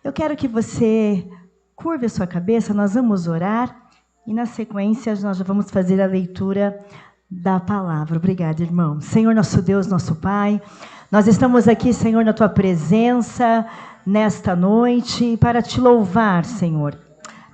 Eu quero que você curve a sua cabeça, nós vamos orar e na sequência nós já vamos fazer a leitura da palavra. Obrigada, irmão. Senhor, nosso Deus, nosso Pai, nós estamos aqui, Senhor, na Tua presença nesta noite para Te louvar, Senhor,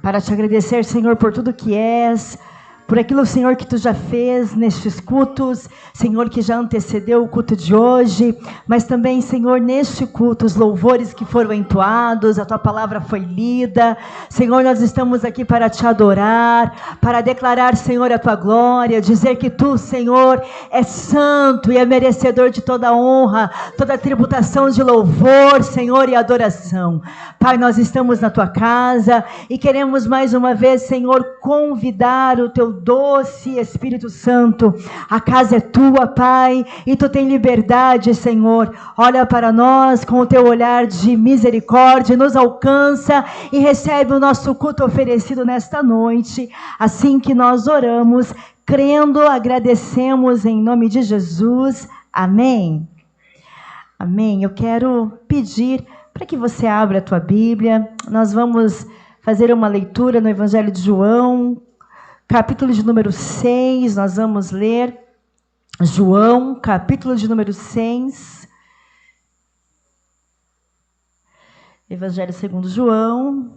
para Te agradecer, Senhor, por tudo que és, por aquilo, Senhor, que Tu já fez nestes cultos, Senhor, que já antecedeu o culto de hoje, mas também, Senhor, neste culto, os louvores que foram entoados, a Tua palavra foi lida, Senhor, nós estamos aqui para Te adorar, para declarar, Senhor, a Tua glória, dizer que Tu, Senhor, é santo e é merecedor de toda honra, toda tributação de louvor, Senhor, e adoração. Pai, nós estamos na Tua casa e queremos mais uma vez, Senhor, convidar o Teu doce Espírito Santo. A casa é Tua, Pai, e Tu tem liberdade, Senhor. Olha para nós com o Teu olhar de misericórdia, nos alcança e recebe o nosso culto oferecido nesta noite. Assim que nós oramos, crendo, agradecemos em nome de Jesus. Amém. Amém. Eu quero pedir para que você abra a tua Bíblia. Nós vamos fazer uma leitura no Evangelho de João, capítulo de número 6. Nós vamos ler João, capítulo de número 6. Evangelho segundo João.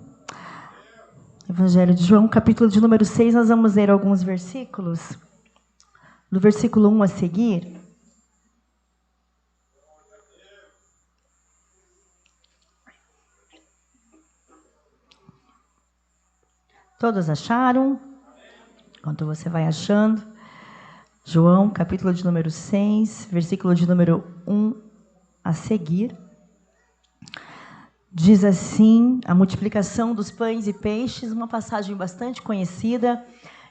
Evangelho de João, capítulo de número 6. Nós vamos ler alguns versículos. Do versículo 1 a seguir. Todos acharam? Enquanto você vai achando, João, capítulo de número 6, versículo de número 1 a seguir. Diz assim, a multiplicação dos pães e peixes, uma passagem bastante conhecida,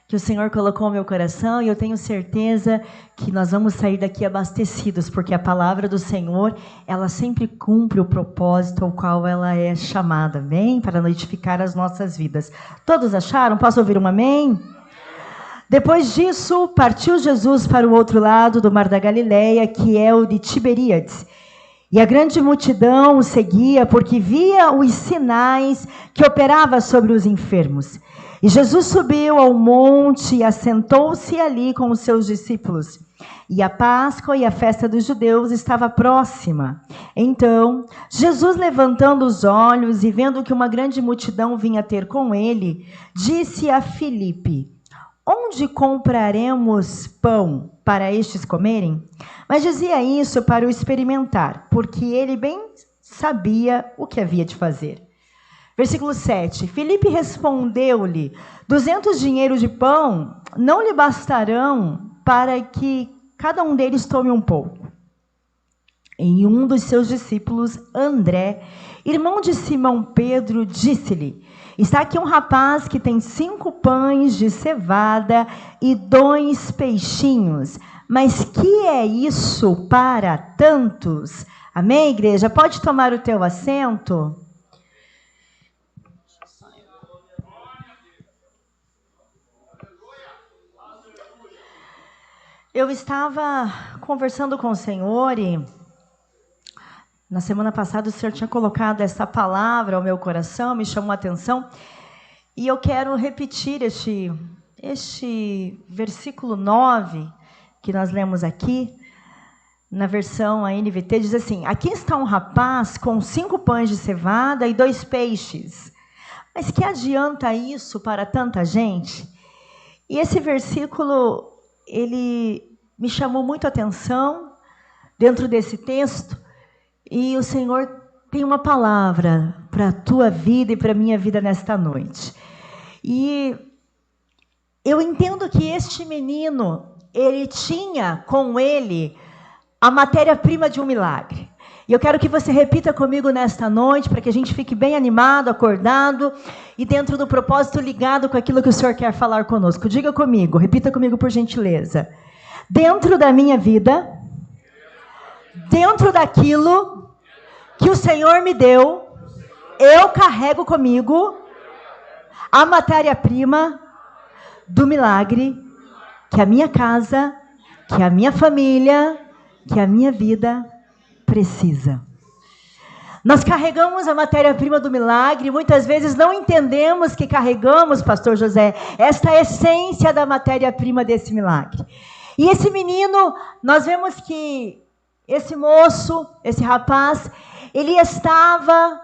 que o Senhor colocou no meu coração, e eu tenho certeza que nós vamos sair daqui abastecidos, porque a palavra do Senhor, ela sempre cumpre o propósito ao qual ela é chamada, amém? Para notificar as nossas vidas. Todos acharam? Posso ouvir um amém? Depois disso, partiu Jesus para o outro lado do mar da Galileia, que é o de Tiberíades. E a grande multidão o seguia, porque via os sinais que operava sobre os enfermos. E Jesus subiu ao monte e assentou-se ali com os seus discípulos. E a Páscoa e a festa dos judeus estava próxima. Então, Jesus, levantando os olhos e vendo que uma grande multidão vinha ter com ele, disse a Filipe: onde compraremos pão para estes comerem? Mas dizia isso para o experimentar, porque ele bem sabia o que havia de fazer. Versículo 7. Filipe respondeu-lhe: 200 dinheiros de pão não lhe bastarão para que cada um deles tome um pouco. E um dos seus discípulos, André, irmão de Simão Pedro, disse-lhe: está aqui um rapaz que tem 5 pães de cevada e 2 peixinhos. Mas que é isso para tantos? Amém, igreja? Pode tomar o teu assento? Eu estava conversando com o Senhor e na semana passada o Senhor tinha colocado essa palavra ao meu coração, me chamou a atenção, e eu quero repetir este versículo 9 que nós lemos aqui, na versão a NVT, diz assim: aqui está um rapaz com 5 pães de cevada e 2 peixes, mas que adianta isso para tanta gente? E esse versículo, ele me chamou muito a atenção dentro desse texto, e o Senhor tem uma palavra para a tua vida e para a minha vida nesta noite. E eu entendo que este menino, ele tinha com ele a matéria-prima de um milagre. E eu quero que você repita comigo nesta noite, para que a gente fique bem animado, acordado, e dentro do propósito ligado com aquilo que o Senhor quer falar conosco. Diga comigo, repita comigo por gentileza. Dentro da minha vida, dentro daquilo que o Senhor me deu, eu carrego comigo a matéria-prima do milagre que a minha casa, que a minha família, que a minha vida precisa. Nós carregamos a matéria-prima do milagre, muitas vezes não entendemos que carregamos, pastor José, esta essência da matéria-prima desse milagre. E esse menino, nós vemos que esse moço, esse rapaz, ele estava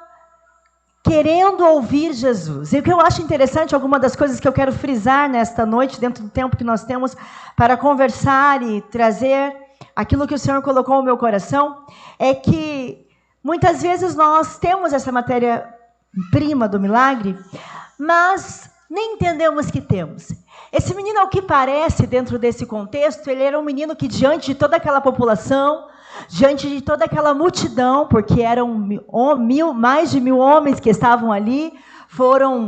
querendo ouvir Jesus. E o que eu acho interessante, alguma das coisas que eu quero frisar nesta noite, dentro do tempo que nós temos para conversar e trazer aquilo que o Senhor colocou no meu coração, é que muitas vezes nós temos essa matéria-prima do milagre, mas nem entendemos que temos. Esse menino, ao que parece, dentro desse contexto, ele era um menino que, diante de toda aquela população, diante de toda aquela multidão, porque eram mais de 1.000 homens que estavam ali,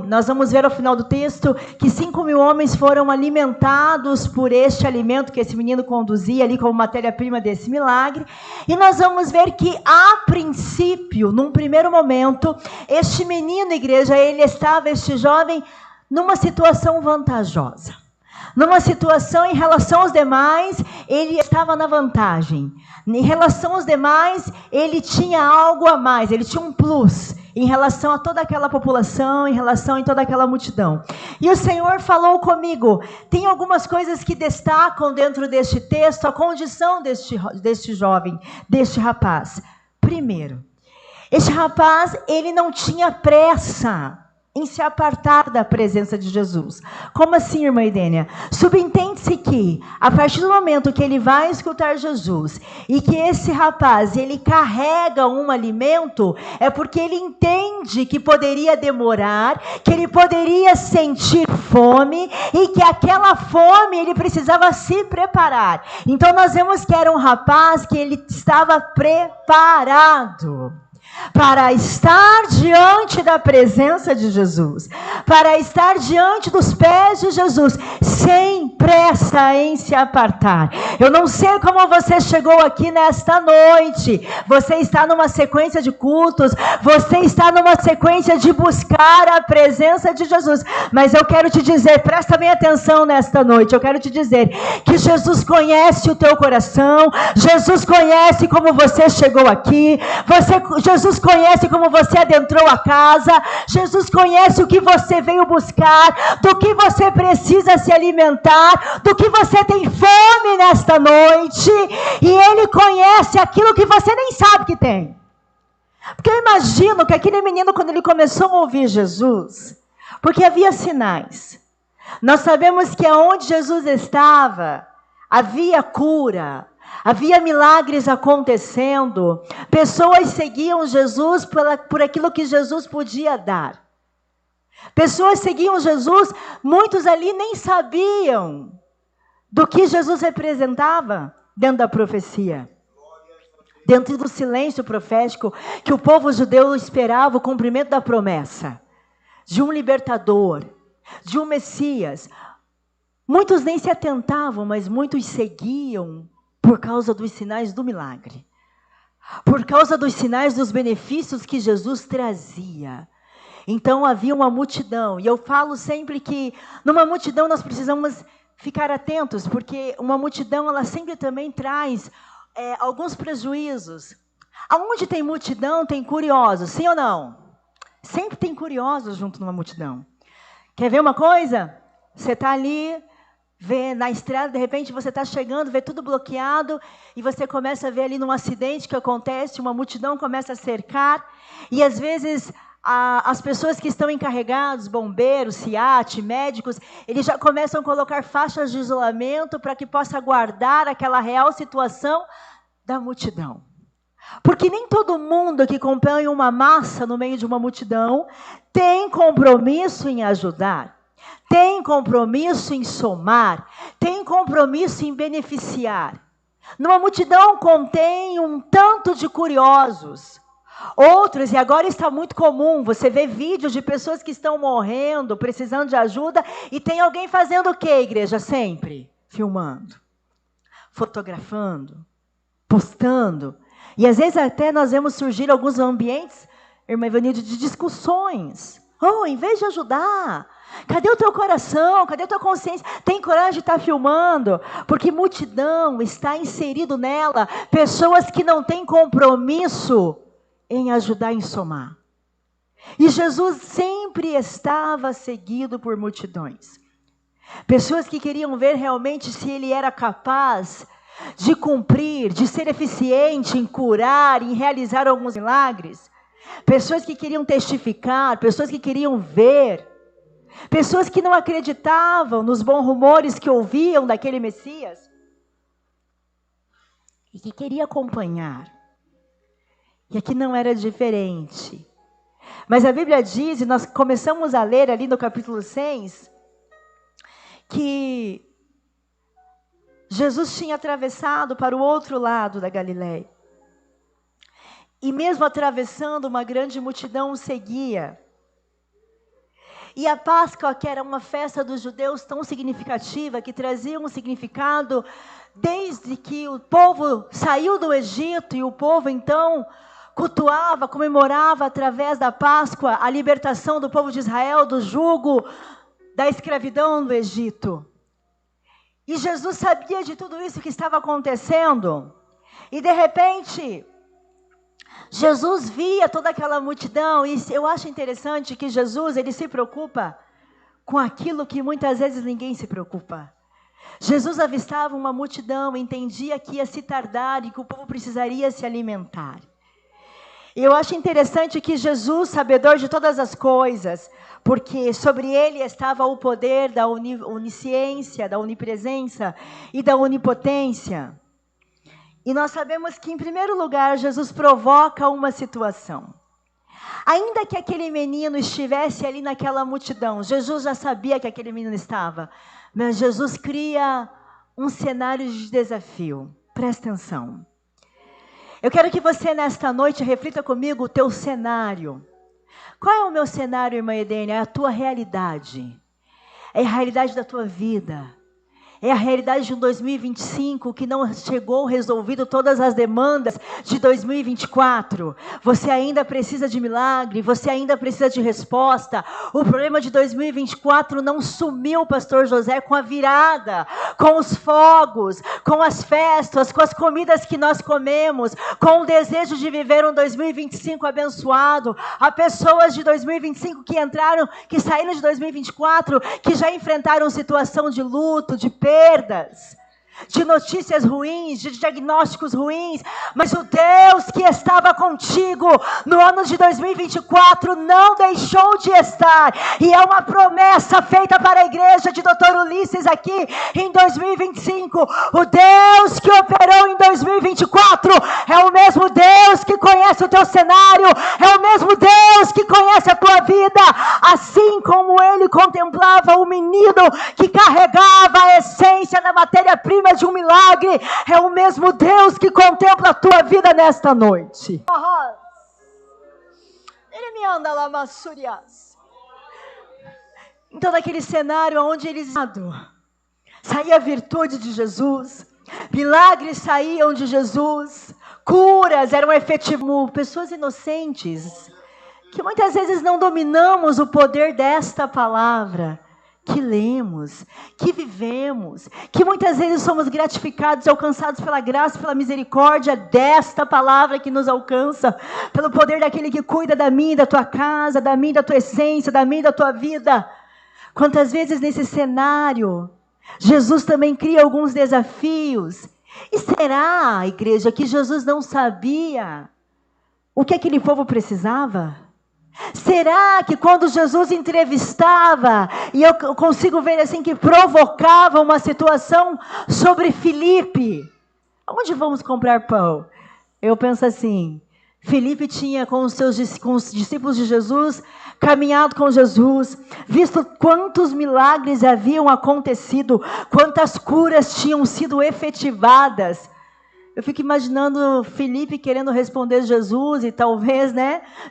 nós vamos ver ao final do texto, que 5.000 homens foram alimentados por este alimento que esse menino conduzia ali como matéria-prima desse milagre, e nós vamos ver que, a princípio, num primeiro momento, este menino, igreja, este jovem, numa situação vantajosa. Numa situação, em relação aos demais, ele estava na vantagem. Em relação aos demais, ele tinha algo a mais, ele tinha um plus em relação a toda aquela população, em relação a toda aquela multidão. E o Senhor falou comigo, tem algumas coisas que destacam dentro deste texto a condição deste jovem, deste rapaz. Primeiro, este rapaz, ele não tinha pressa em se apartar da presença de Jesus. Como assim, irmã Idênia? Subentende-se que, a partir do momento que ele vai escutar Jesus, e que esse rapaz, ele carrega um alimento, é porque ele entende que poderia demorar, que ele poderia sentir fome, e que aquela fome ele precisava se preparar. Então nós vemos que era um rapaz que ele estava preparado para estar diante da presença de Jesus, para estar diante dos pés de Jesus, sem pressa em se apartar. Eu não sei como você chegou aqui nesta noite, você está numa sequência de cultos, você está numa sequência de buscar a presença de Jesus, mas eu quero te dizer, presta bem atenção nesta noite, eu quero te dizer que Jesus conhece o teu coração, Jesus conhece como você chegou aqui, Jesus conhece como você adentrou a casa, Jesus conhece o que você veio buscar, do que você precisa se alimentar, do que você tem fome nesta noite, e Ele conhece aquilo que você nem sabe que tem. Porque eu imagino que aquele menino, quando ele começou a ouvir Jesus, porque havia sinais, nós sabemos que aonde Jesus estava, havia cura, havia milagres acontecendo, pessoas seguiam Jesus por aquilo que Jesus podia dar. Pessoas seguiam Jesus, muitos ali nem sabiam do que Jesus representava dentro da profecia. Dentro do silêncio profético, que o povo judeu esperava o cumprimento da promessa de um libertador, de um Messias. Muitos nem se atentavam, mas muitos seguiam por causa dos sinais do milagre, por causa dos sinais dos benefícios que Jesus trazia. Então havia uma multidão, e eu falo sempre que numa multidão nós precisamos ficar atentos, porque uma multidão ela sempre também traz alguns prejuízos. Aonde tem multidão tem curiosos, sim ou não? Sempre tem curiosos junto numa multidão. Quer ver uma coisa? Você está ali, vê na estrada, de repente você está chegando, vê tudo bloqueado, e você começa a ver ali num acidente que acontece, uma multidão começa a cercar, e às vezes as pessoas que estão encarregados, bombeiros, SIAT, médicos, eles já começam a colocar faixas de isolamento para que possa guardar aquela real situação da multidão. Porque nem todo mundo que acompanha uma massa no meio de uma multidão tem compromisso em ajudar. Tem compromisso em somar, tem compromisso em beneficiar. Numa multidão contém um tanto de curiosos. Outros, e agora está muito comum, você vê vídeos de pessoas que estão morrendo, precisando de ajuda, e tem alguém fazendo o quê, igreja? Sempre filmando, fotografando, postando. E às vezes até nós vemos surgir alguns ambientes, irmã Ivanilde, de discussões. Em vez de ajudar, cadê o teu coração? Cadê a tua consciência? Tem coragem de estar filmando? Porque multidão está inserido nela pessoas que não têm compromisso em ajudar, em somar. E Jesus sempre estava seguido por multidões. Pessoas que queriam ver realmente se ele era capaz de cumprir, de ser eficiente em curar, em realizar alguns milagres. Pessoas que queriam testificar, pessoas que queriam ver. Pessoas que não acreditavam nos bons rumores que ouviam daquele Messias. E que queriam acompanhar. E aqui não era diferente. Mas a Bíblia diz, e nós começamos a ler ali no capítulo 6, que Jesus tinha atravessado para o outro lado da Galileia. E mesmo atravessando, uma grande multidão o seguia. E a Páscoa, que era uma festa dos judeus tão significativa, que trazia um significado desde que o povo saiu do Egito, e o povo então cultuava, comemorava através da Páscoa a libertação do povo de Israel do jugo da escravidão do Egito. E Jesus sabia de tudo isso que estava acontecendo. E de repente, Jesus via toda aquela multidão. E eu acho interessante que Jesus, ele se preocupa com aquilo que muitas vezes ninguém se preocupa. Jesus avistava uma multidão, entendia que ia se tardar e que o povo precisaria se alimentar. E eu acho interessante que Jesus, sabedor de todas as coisas, porque sobre ele estava o poder da onisciência, da onipresença e da onipotência. E nós sabemos que, em primeiro lugar, Jesus provoca uma situação. Ainda que aquele menino estivesse ali naquela multidão, Jesus já sabia que aquele menino estava, mas Jesus cria um cenário de desafio. Presta atenção. Eu quero que você, nesta noite, reflita comigo o teu cenário. Qual é o meu cenário, irmã Edene? É a tua realidade. É a realidade da tua vida. É a realidade de um 2025 que não chegou resolvido todas as demandas de 2024. Você ainda precisa de milagre, você ainda precisa de resposta. O problema de 2024 não sumiu, pastor José, com a virada, com os fogos, com as festas, com as comidas que nós comemos, com o desejo de viver um 2025 abençoado. Há pessoas de 2025 que entraram, que saíram de 2024, que já enfrentaram situação de luto, de perdas, de notícias ruins, de diagnósticos ruins, mas o Deus que estava contigo no ano de 2024 não deixou de estar, e é uma promessa feita para a igreja de Dr. Ulisses aqui em 2025, o Deus que operou em 2024, é o mesmo Deus que conhece o teu cenário, é o mesmo Deus que conhece a tua vida, assim como ele contemplava o menino que carregava a essência da matéria-prima de um milagre, é o mesmo Deus que contempla a tua vida nesta noite. Ele me anda lá, massurias. Então, naquele cenário onde eles saía a virtude de Jesus, milagres saíam de Jesus, curas eram efetivas. Pessoas inocentes, que muitas vezes não dominamos o poder desta palavra, que lemos, que vivemos, que muitas vezes somos gratificados e alcançados pela graça, pela misericórdia desta palavra que nos alcança, pelo poder daquele que cuida da minha e da tua casa, da minha e da tua essência, da minha e da tua vida. Quantas vezes nesse cenário, Jesus também cria alguns desafios. E será, igreja, que Jesus não sabia o que aquele povo precisava? Será que quando Jesus entrevistava, e eu consigo ver assim que provocava uma situação sobre Filipe, onde vamos comprar pão? Eu penso assim, Filipe tinha com os discípulos de Jesus, caminhado com Jesus, visto quantos milagres haviam acontecido, quantas curas tinham sido efetivadas. Eu fico imaginando Filipe querendo responder Jesus e talvez,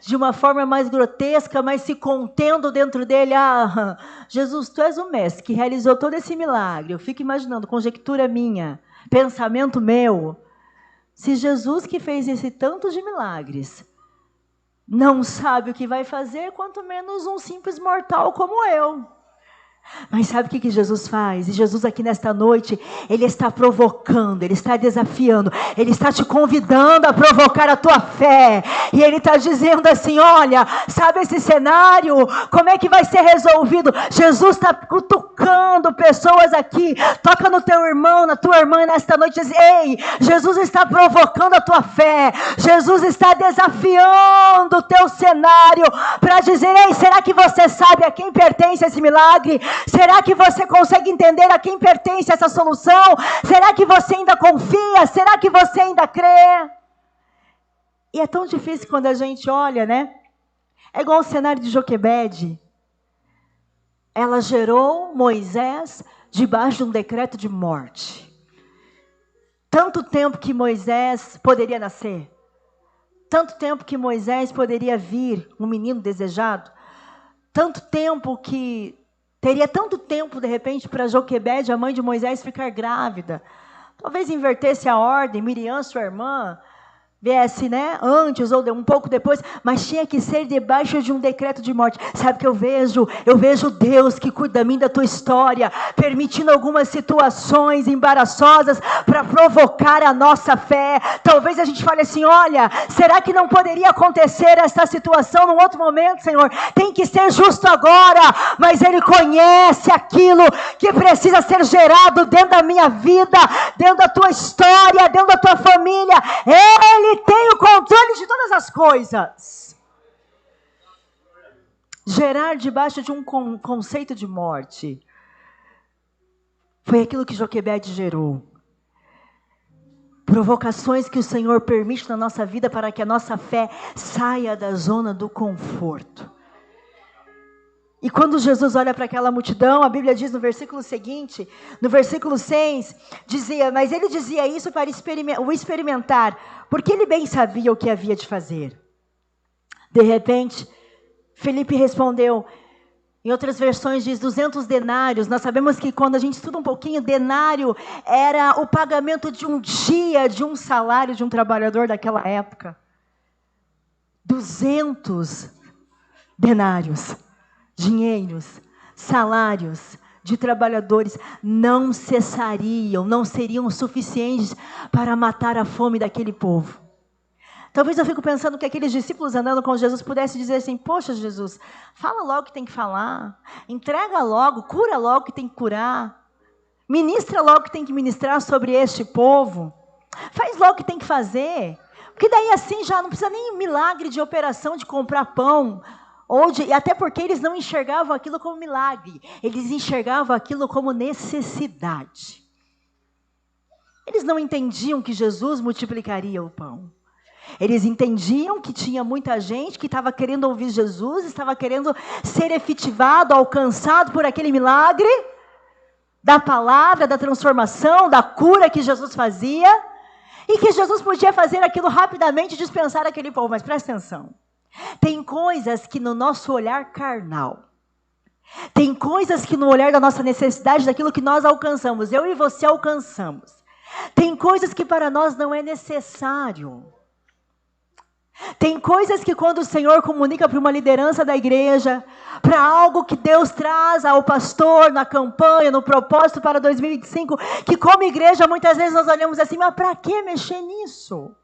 de uma forma mais grotesca, mas se contendo dentro dele. Jesus, tu és o mestre que realizou todo esse milagre. Eu fico imaginando, conjectura minha, pensamento meu. Se Jesus que fez esse tanto de milagres não sabe o que vai fazer, quanto menos um simples mortal como eu. Mas sabe o que Jesus faz? E Jesus aqui nesta noite, Ele está provocando, Ele está desafiando, Ele está te convidando a provocar a tua fé. E Ele está dizendo assim, olha, sabe esse cenário? Como é que vai ser resolvido? Jesus está cutucando pessoas aqui. Toca no teu irmão, na tua irmã nesta noite e diz, ei, Jesus está provocando a tua fé. Jesus está desafiando o teu cenário para dizer, ei, será que você sabe a quem pertence esse milagre? Será que você consegue entender a quem pertence essa solução? Será que você ainda confia? Será que você ainda crê? E é tão difícil quando a gente olha, né? É igual o cenário de Joquebede. Ela gerou Moisés debaixo de um decreto de morte. Tanto tempo que Moisés poderia nascer. Tanto tempo que Moisés poderia vir, um menino desejado. Tanto tempo que... Teria tanto tempo, de repente, para Joquebede, a mãe de Moisés, ficar grávida. Talvez invertesse a ordem, Miriam, sua irmã, viesse, né, antes ou um pouco depois, mas tinha que ser debaixo de um decreto de morte. Sabe o que eu vejo? Eu vejo Deus que cuida de mim, da tua história, permitindo algumas situações embaraçosas para provocar a nossa fé. Talvez a gente fale assim, olha, será que não poderia acontecer essa situação num outro momento, Senhor? Tem que ser justo agora, mas Ele conhece aquilo que precisa ser gerado dentro da minha vida, dentro da tua história, dentro da tua família. Ele tem o controle de todas as coisas. Gerar debaixo de um conceito de morte foi aquilo que Joquebede gerou. Provocações que o Senhor permite na nossa vida para que a nossa fé saia da zona do conforto. E quando Jesus olha para aquela multidão, a Bíblia diz no versículo seguinte, no versículo 6, dizia, mas ele dizia isso para o experimentar, porque ele bem sabia o que havia de fazer. De repente, Felipe respondeu, em outras versões diz 200 denários. Nós sabemos que quando a gente estuda um pouquinho, denário era o pagamento de um dia, de um salário de um trabalhador daquela época. 200 denários. Dinheiros, salários de trabalhadores não cessariam, não seriam suficientes para matar a fome daquele povo. Talvez eu fico pensando que aqueles discípulos andando com Jesus pudessem dizer assim, poxa Jesus, fala logo o que tem que falar, entrega logo, cura logo o que tem que curar, ministra logo o que tem que ministrar sobre este povo, faz logo o que tem que fazer, porque daí assim já não precisa nem milagre de operação de comprar pão, até porque eles não enxergavam aquilo como milagre, eles enxergavam aquilo como necessidade. Eles não entendiam que Jesus multiplicaria o pão. Eles entendiam que tinha muita gente que estava querendo ouvir Jesus, estava querendo ser efetivado, alcançado por aquele milagre, da palavra, da transformação, da cura que Jesus fazia, e que Jesus podia fazer aquilo rapidamente e dispensar aquele povo. Mas presta atenção. Tem coisas que no nosso olhar carnal, tem coisas que no olhar da nossa necessidade, daquilo que nós alcançamos, eu e você alcançamos. Tem coisas que para nós não é necessário. Tem coisas que quando o Senhor comunica para uma liderança da igreja, para algo que Deus traz ao pastor na campanha, no propósito para 2025, que como igreja muitas vezes nós olhamos assim, mas para que mexer nisso?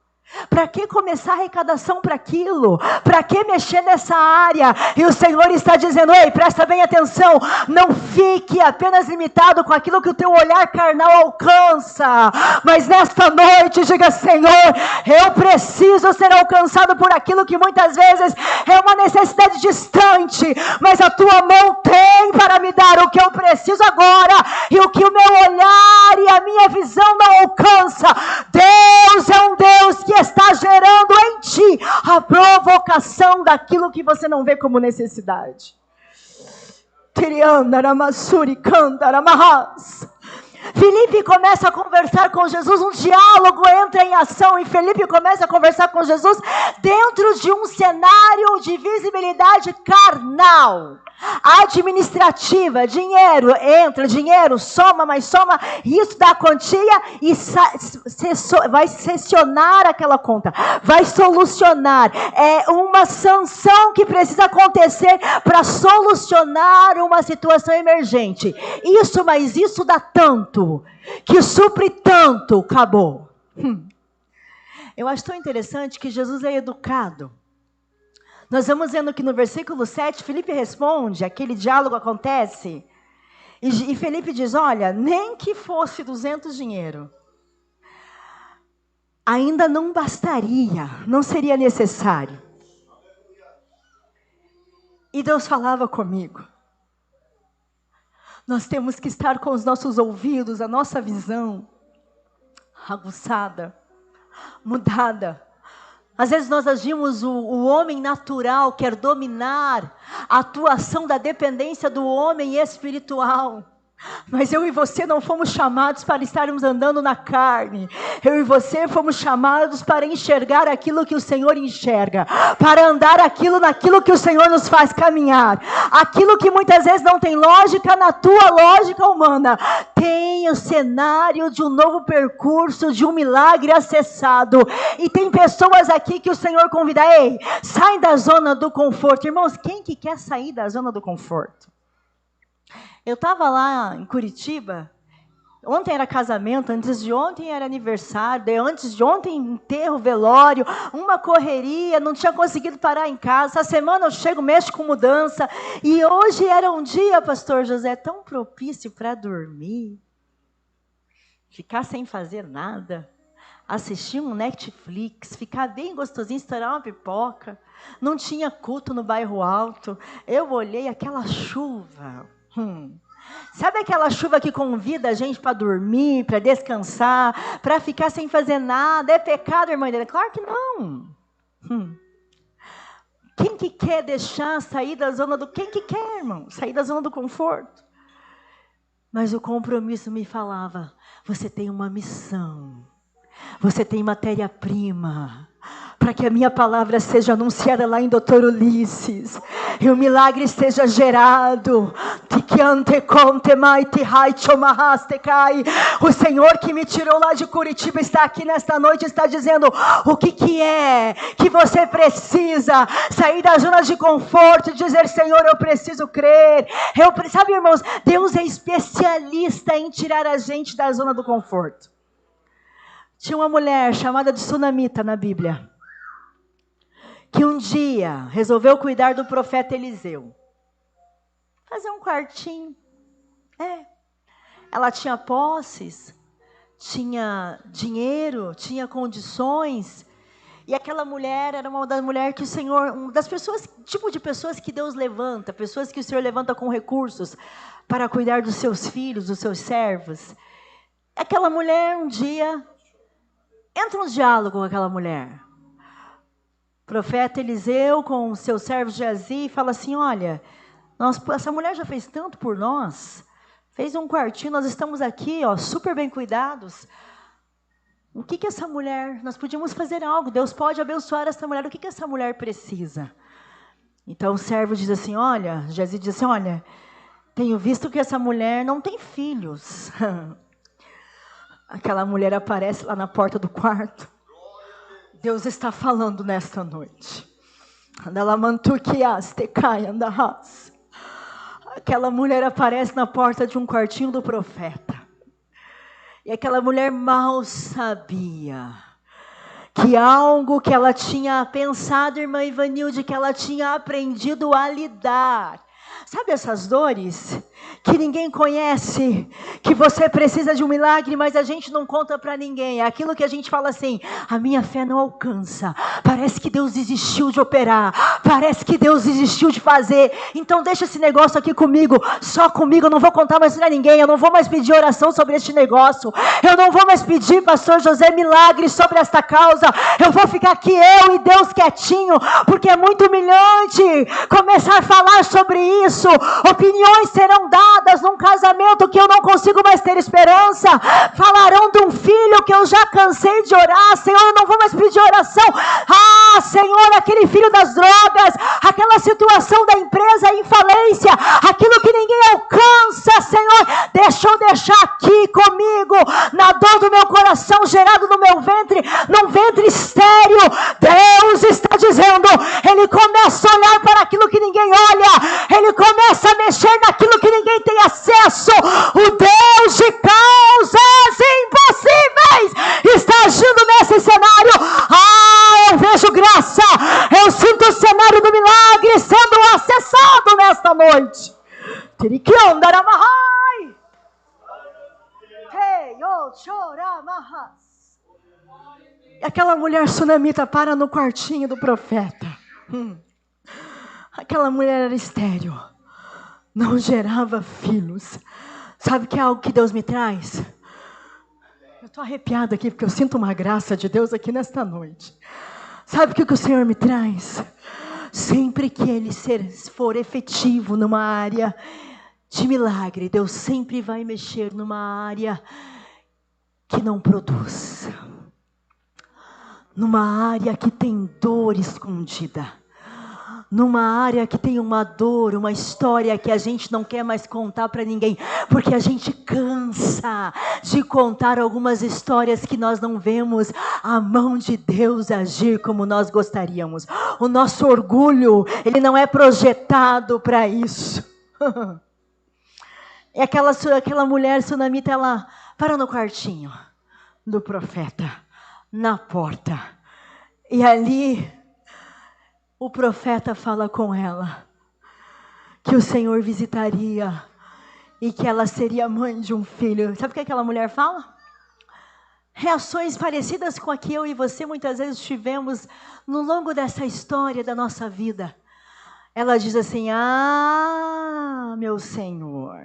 Para que começar a arrecadação para aquilo? Para que mexer nessa área? E o Senhor está dizendo, ei, presta bem atenção, não fique apenas limitado com aquilo que o teu olhar carnal alcança, mas nesta noite diga, Senhor, eu preciso ser alcançado por aquilo que muitas vezes é uma necessidade distante, mas a tua mão tem para me dar o que eu preciso agora, e o que o meu olhar e a minha visão não alcança. Deus é um Deus que está gerando em ti a provocação daquilo que você não vê como necessidade. Filipe começa a conversar com Jesus, um diálogo entra em ação e Filipe começa a conversar com Jesus dentro de um cenário de visibilidade carnal, administrativa. Dinheiro entra, dinheiro soma, mais soma, isso dá quantia e vai seccionar aquela conta, vai solucionar. É uma sanção que precisa acontecer para solucionar uma situação emergente. Isso, mas isso dá tanto, que supre tanto, acabou. Eu acho tão interessante que Jesus é educado. Nós vamos vendo que no versículo 7, Filipe responde, aquele diálogo acontece, e Filipe diz, olha, nem que fosse 200 dinheiro, ainda não bastaria, não seria necessário. E Deus falava comigo, nós temos que estar com os nossos ouvidos, a nossa visão aguçada, mudada. Às vezes nós agimos, o homem natural quer dominar a atuação da dependência do homem espiritual. Mas eu e você não fomos chamados para estarmos andando na carne. Eu e você fomos chamados para enxergar aquilo que o Senhor enxerga, para andar naquilo que o Senhor nos faz caminhar. Aquilo que muitas vezes não tem lógica na tua lógica humana, tem o cenário de um novo percurso, de um milagre acessado. E tem pessoas aqui que o Senhor convida, ei, sai da zona do conforto. Irmãos, quem que quer sair da zona do conforto? Eu estava lá em Curitiba, ontem era casamento, antes de ontem era aniversário, antes de ontem enterro, velório, uma correria, não tinha conseguido parar em casa. Essa semana eu chego, mexo com mudança, e hoje era um dia, pastor José, tão propício para dormir, ficar sem fazer nada, assistir um Netflix, ficar bem gostosinho, estourar uma pipoca. Não tinha culto no bairro Alto. Eu olhei aquela chuva. Sabe aquela chuva que convida a gente para dormir, para descansar, para ficar sem fazer nada? É pecado, irmã dele? Claro que não. Quem que quer deixar sair da zona do... Quem que quer, irmão? Sair da zona do conforto. Mas o compromisso me falava, você tem uma missão, você tem matéria-prima, para que a minha palavra seja anunciada lá em Doutor Ulisses, e o milagre seja gerado. O Senhor que me tirou lá de Curitiba está aqui nesta noite, está dizendo o que é que você precisa sair da zona de conforto e dizer, Senhor, eu preciso crer. Sabe, irmãos, Deus é especialista em tirar a gente da zona do conforto. Tinha uma mulher chamada de Sunamita na Bíblia, que um dia resolveu cuidar do profeta Eliseu. Fazer um quartinho. Ela tinha posses, tinha dinheiro, tinha condições. E aquela mulher era uma das mulheres que o Senhor, uma das pessoas, tipo de pessoas que Deus levanta, pessoas que o Senhor levanta com recursos para cuidar dos seus filhos, dos seus servos. Aquela mulher um dia entra um diálogo com aquela mulher. O profeta Eliseu com os seus servos Geazi fala assim, olha, essa mulher já fez tanto por nós, fez um quartinho, nós estamos aqui, super bem cuidados. O que essa mulher, nós podíamos fazer algo, Deus pode abençoar essa mulher, o que essa mulher precisa? Então o servo diz assim, olha, Geazi diz assim, olha, tenho visto que essa mulher não tem filhos. Aquela mulher aparece lá na porta do quarto. Deus está falando nesta noite. Aquela mulher aparece na porta de um quartinho do profeta. E aquela mulher mal sabia que algo que ela tinha pensado, irmã Ivanilde, que ela tinha aprendido a lidar. Sabe essas dores que ninguém conhece, que você precisa de um milagre, mas a gente não conta para ninguém? É aquilo que a gente fala assim, a minha fé não alcança, parece que Deus desistiu de operar, parece que Deus desistiu de fazer, então deixa esse negócio aqui comigo, só comigo, eu não vou contar mais para ninguém, eu não vou mais pedir oração sobre este negócio, eu não vou mais pedir, pastor José, milagre sobre esta causa, eu vou ficar aqui eu e Deus quietinho, porque é muito humilhante começar a falar sobre isso. Opiniões serão dadas, frustradas num casamento que eu não consigo mais ter esperança. Falarão de um filho que eu já cansei de orar. Senhor, eu não vou mais pedir oração. Ah, Senhor, aquele filho das drogas, aquela situação da empresa em falência, aquilo que ninguém alcança, Senhor, deixa eu deixar aqui comigo, na dor do meu coração, gerado no meu ventre, num ventre estéril. Deus está dizendo, Ele começa a olhar para aquilo que ninguém olha, Ele começa a mexer naquilo que ninguém tem acesso. O Deus de causas impossíveis está agindo nesse cenário. Ah, eu vejo graça, eu sinto o cenário do milagre sendo acessado nesta noite. E aquela mulher sunamita para no quartinho do profeta. Aquela mulher era estéril, não gerava filhos. Sabe que é algo que Deus me traz? Eu estou arrepiada aqui porque eu sinto uma graça de Deus aqui nesta noite. Sabe o que o Senhor me traz? Sempre que Ele for efetivo numa área de milagre, Deus sempre vai mexer numa área que não produz, numa área que tem dor escondida, numa área que tem uma dor, uma história que a gente não quer mais contar para ninguém, porque a gente cansa de contar algumas histórias que nós não vemos a mão de Deus agir como nós gostaríamos. O nosso orgulho, ele não é projetado para isso. E aquela mulher sunamita, ela para no quartinho do profeta, na porta, e ali o profeta fala com ela que o Senhor visitaria e que ela seria mãe de um filho. Sabe o que aquela mulher fala? Reações parecidas com a que eu e você muitas vezes tivemos no longo dessa história da nossa vida. Ela diz assim: ah, meu Senhor,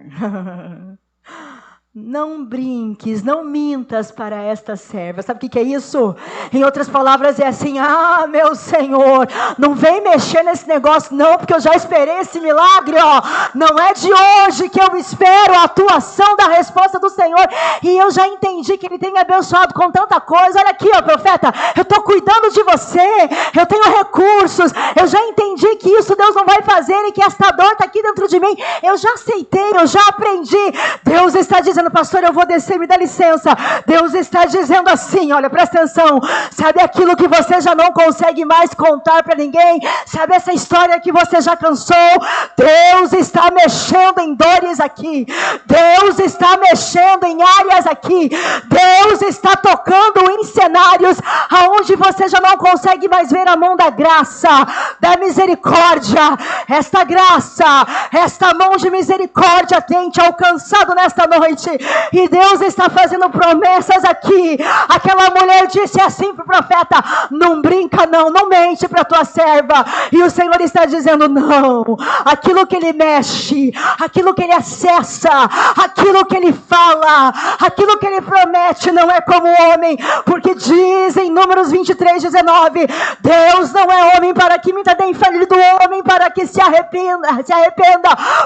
não brinques, não mintas para esta serva. Sabe o que é isso? Em outras palavras é assim: ah, meu Senhor, não vem mexer nesse negócio não, porque eu já esperei esse milagre, ó. Não é de hoje que eu espero a atuação da resposta do Senhor, e eu já entendi que Ele tem me abençoado com tanta coisa. Olha aqui, ó, profeta, eu estou cuidando de você, eu tenho recursos, eu já entendi que isso Deus não vai fazer e que esta dor está aqui dentro de mim. Eu já aceitei, eu já aprendi. Deus está dizendo: pastor, eu vou descer, me dá licença. Deus está dizendo assim, olha, presta atenção. Sabe aquilo que você já não consegue mais contar para ninguém? Sabe essa história que você já cansou? Deus está mexendo em dores aqui. Deus está mexendo em áreas aqui. Deus está tocando em cenários aonde você já não consegue mais ver a mão da graça, da misericórdia. Esta graça, esta mão de misericórdia tem te alcançado nesta noite. E Deus está fazendo promessas aqui. Aquela mulher disse assim para o profeta: não brinca não, não mente para a tua serva. E o Senhor está dizendo: não, aquilo que Ele mexe, aquilo que Ele acessa, aquilo que Ele fala, aquilo que Ele promete não é como o homem, porque diz em Números 23:19, Deus não é homem para que minta, nem filho do homem para que se arrependa.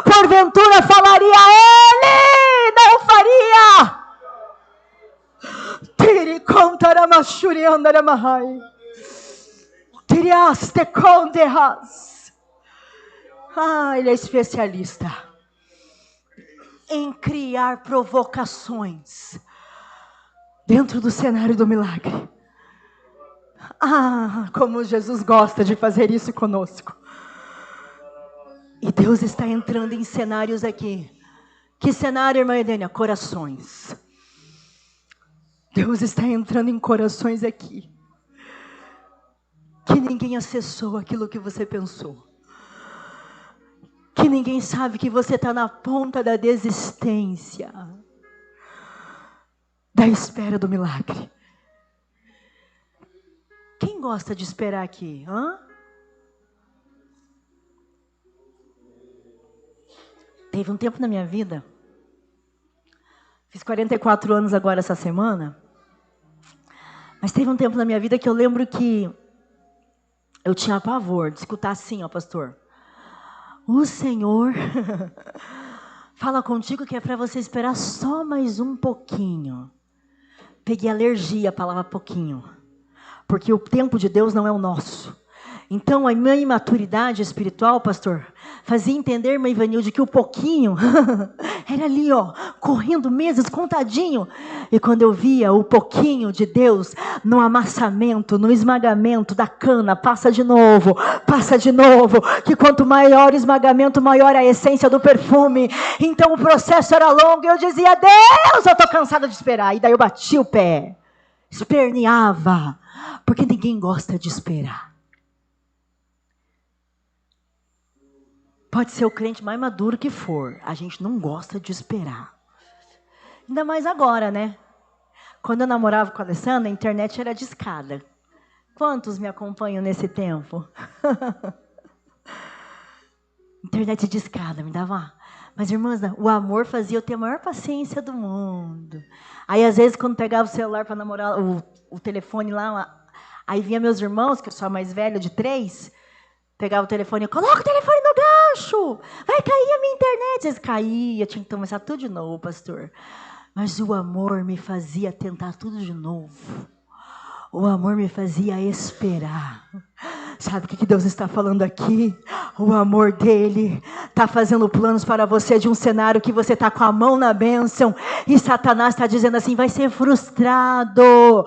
Porventura falaria Ele, não faria. Tiri contaramashuri andaramahai. Tiriaste conderras. Ah, Ele é especialista em criar provocações dentro do cenário do milagre. Ah, como Jesus gosta de fazer isso conosco. E Deus está entrando em cenários aqui. Que cenário, irmã Edênia? Corações. Deus está entrando em corações aqui. Que ninguém acessou aquilo que você pensou. Que ninguém sabe que você está na ponta da desistência. Da espera do milagre. Quem gosta de esperar aqui? Hã? Teve um tempo na minha vida, fiz 44 anos agora essa semana, mas teve um tempo na minha vida que eu lembro que eu tinha pavor de escutar assim, ó, pastor: o Senhor fala contigo que é para você esperar só mais um pouquinho. Peguei alergia à palavra pouquinho. Porque o tempo de Deus não é o nosso. Então, a minha imaturidade espiritual, pastor, fazia entender, irmã Ivanilde, que o pouquinho era ali, ó, correndo meses, contadinho. E quando eu via o pouquinho de Deus no amassamento, no esmagamento da cana, passa de novo, que quanto maior o esmagamento, maior a essência do perfume. Então, o processo era longo e eu dizia, Deus, eu estou cansada de esperar. E daí eu bati o pé, esperneava, porque ninguém gosta de esperar. Pode ser o crente mais maduro que for, a gente não gosta de esperar. Ainda mais agora, né? Quando eu namorava com a Alessandra, a internet era discada. Quantos me acompanham nesse tempo? Internet discada, me dava... Mas, irmãs, o amor fazia eu ter a maior paciência do mundo. Aí, às vezes, quando pegava o celular para namorar, o telefone lá, aí vinha meus irmãos, que eu sou a mais velha de 3... Pegava o telefone e coloca o telefone no gancho. Vai cair a minha internet. Às vezes caía, tinha que começar tudo de novo, pastor. Mas o amor me fazia tentar tudo de novo. O amor me fazia esperar. Sabe o que Deus está falando aqui? O amor dele está fazendo planos para você de um cenário que você está com a mão na bênção. E Satanás está dizendo assim, vai ser frustrado.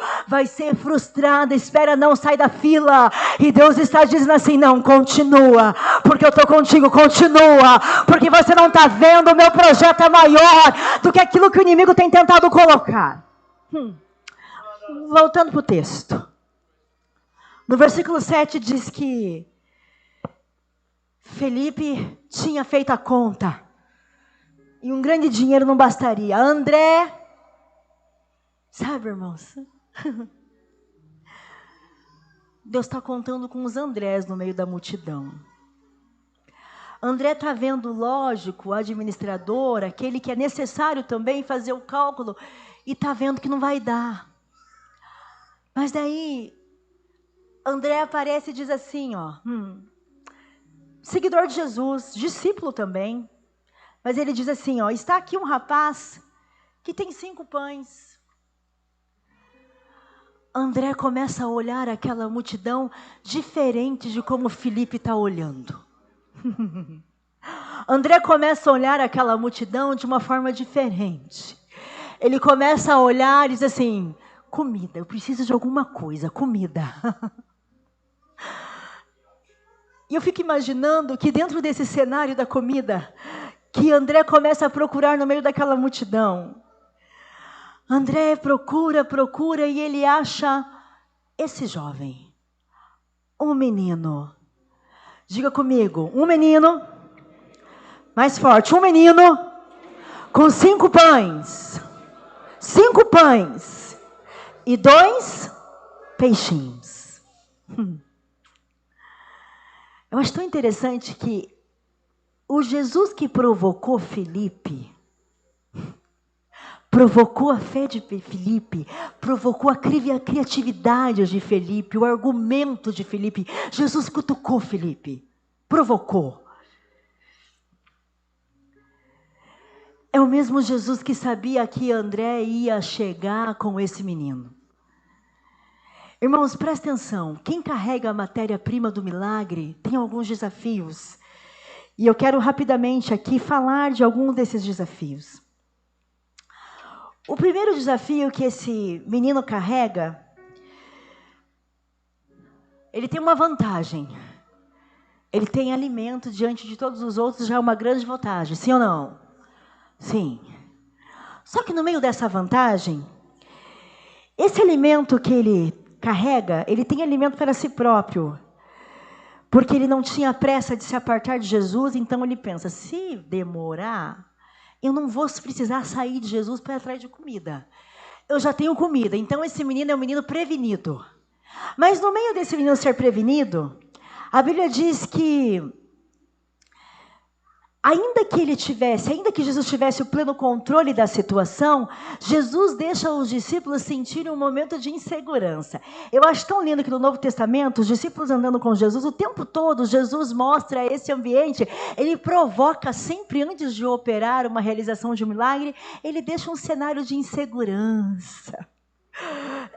Espera, não, sai da fila. E Deus está dizendo assim, não, continua. Porque eu estou contigo, continua. Porque você não está vendo, o meu projeto é maior do que aquilo que o inimigo tem tentado colocar. Voltando para o texto. No versículo 7 diz que Felipe tinha feito a conta. E um grande dinheiro não bastaria. André, sabe, irmãos? Deus está contando com os Andrés no meio da multidão. André está vendo, lógico, o administrador, aquele que é necessário também fazer o cálculo, e está vendo que não vai dar. Mas daí... André aparece e diz assim, ó, seguidor de Jesus, discípulo também, mas ele diz assim, ó, está aqui um rapaz que tem 5 pães. André começa a olhar aquela multidão diferente de como Felipe está olhando. André começa a olhar aquela multidão de uma forma diferente. Ele começa a olhar e diz assim, comida, eu preciso de alguma coisa, comida. E eu fico imaginando que dentro desse cenário da comida, que André começa a procurar no meio daquela multidão. André procura e ele acha esse jovem, um menino. Diga comigo, um menino, mais forte, um menino com 5 pães. 5 pães e 2 peixinhos. Eu acho tão interessante que o Jesus que provocou Felipe, provocou a fé de Felipe, provocou a criatividade de Felipe, o argumento de Felipe. Jesus cutucou Felipe, provocou. É o mesmo Jesus que sabia que André ia chegar com esse menino. Irmãos, presta atenção, quem carrega a matéria-prima do milagre tem alguns desafios. E eu quero rapidamente aqui falar de alguns desses desafios. O primeiro desafio que esse menino carrega, ele tem uma vantagem. Ele tem alimento diante de todos os outros, já é uma grande vantagem, sim ou não? Sim. Só que no meio dessa vantagem, esse alimento que ele carrega, ele tem alimento para si próprio. Porque ele não tinha pressa de se apartar de Jesus, então ele pensa, se demorar, eu não vou precisar sair de Jesus para ir atrás de comida. Eu já tenho comida, então esse menino é um menino prevenido. Mas no meio desse menino ser prevenido, a Bíblia diz que ainda que Jesus tivesse o pleno controle da situação, Jesus deixa os discípulos sentirem um momento de insegurança. Eu acho tão lindo que no Novo Testamento, os discípulos andando com Jesus, o tempo todo, Jesus mostra esse ambiente, ele provoca sempre, antes de operar uma realização de um milagre, ele deixa um cenário de insegurança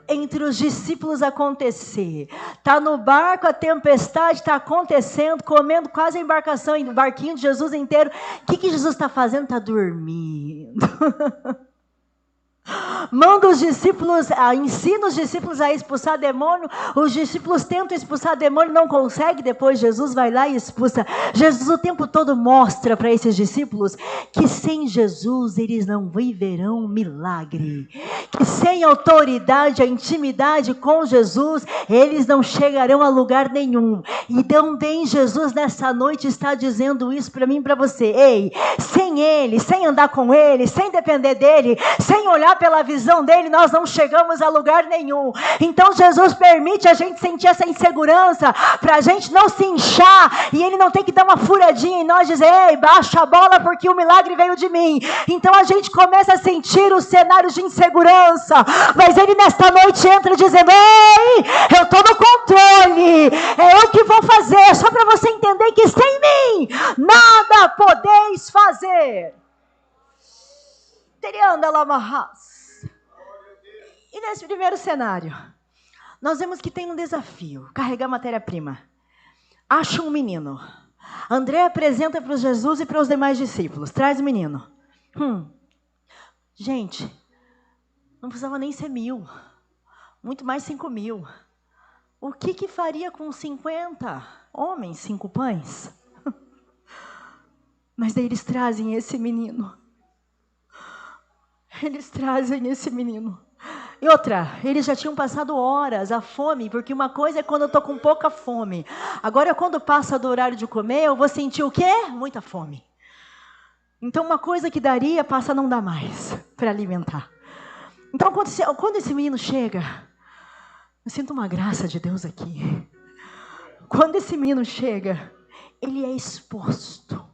entre os discípulos acontecer. Está no barco, a tempestade está acontecendo, comendo quase a embarcação, o barquinho de Jesus inteiro. O que Jesus está fazendo? Está dormindo. Manda os discípulos, ensina os discípulos a expulsar demônio. Os discípulos tentam expulsar demônio, não conseguem. Depois Jesus vai lá e expulsa. Jesus o tempo todo mostra para esses discípulos que sem Jesus eles não viverão milagre. Que sem autoridade, a intimidade com Jesus, eles não chegarão a lugar nenhum. E também Jesus nessa noite está dizendo isso para mim e para você. Ei, sem Ele, sem andar com Ele, sem depender dEle, sem olhar pela visão dele, nós não chegamos a lugar nenhum. Então Jesus permite a gente sentir essa insegurança, para a gente não se inchar, e ele não tem que dar uma furadinha em nós, dizer, ei, baixa a bola porque o milagre veio de mim. Então a gente começa a sentir os cenários de insegurança, mas ele nesta noite entra dizendo, ei, eu estou no controle, é eu que vou fazer, só para você entender que sem mim, nada podeis fazer. E nesse primeiro cenário, nós vemos que tem um desafio, carregar matéria-prima. Acha um menino. André apresenta para Jesus e para os demais discípulos. Traz o menino. Gente, não precisava nem ser 1.000, muito mais 5.000. O que faria com 50 homens, 5 pães? Mas daí eles trazem esse menino. Eles trazem esse menino. E outra, eles já tinham passado horas, a fome, porque uma coisa é quando eu estou com pouca fome. Agora, quando passa do horário de comer, eu vou sentir o quê? Muita fome. Então, uma coisa que daria, passa a não dar mais para alimentar. Então, quando esse menino chega, eu sinto uma graça de Deus aqui. Quando esse menino chega, ele é exposto.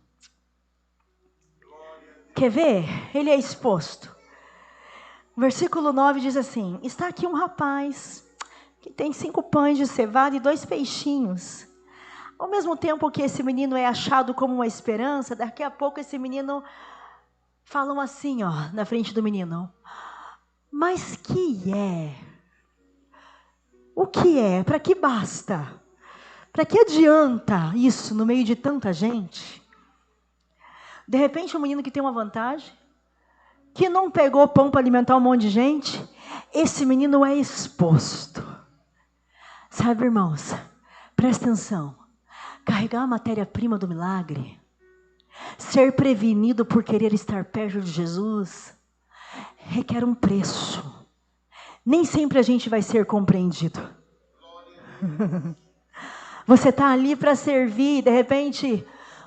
Quer ver? Ele é exposto. Versículo 9 diz assim, está aqui um rapaz que tem 5 pães de cevada e 2 peixinhos. Ao mesmo tempo que esse menino é achado como uma esperança, daqui a pouco esse menino, falam assim, na frente do menino, mas que é? O que é? Para que basta? Para que adianta isso no meio de tanta gente? De repente um menino que tem uma vantagem, que não pegou pão para alimentar um monte de gente, esse menino é exposto. Sabe, irmãos, presta atenção, carregar a matéria-prima do milagre, ser prevenido por querer estar perto de Jesus, requer um preço. Nem sempre a gente vai ser compreendido. Você está ali para servir, e de repente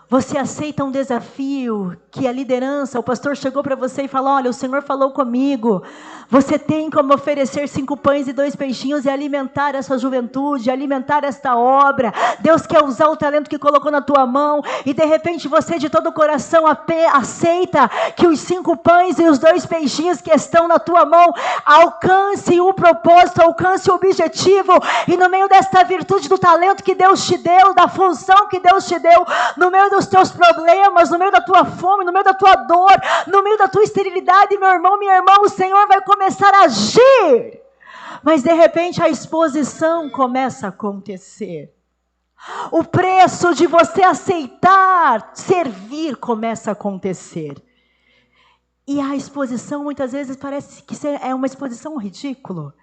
você aceita um desafio que a liderança, o pastor chegou para você e falou, olha, o Senhor falou comigo, você tem como oferecer 5 pães e 2 peixinhos e alimentar essa juventude, alimentar esta obra. Deus quer usar o talento que colocou na tua mão, e de repente você de todo o coração aceita que os 5 pães e os 2 peixinhos que estão na tua mão alcance o propósito, alcance o objetivo, e no meio desta virtude do talento que Deus te deu, da função que Deus te deu, no meio dos teus problemas, no meio da tua fome, no meio da tua dor, no meio da tua esterilidade, meu irmão, minha irmã, o Senhor vai começar a agir. Mas de repente a exposição começa a acontecer. O preço de você aceitar servir começa a acontecer. E a exposição muitas vezes parece que é uma exposição ridícula.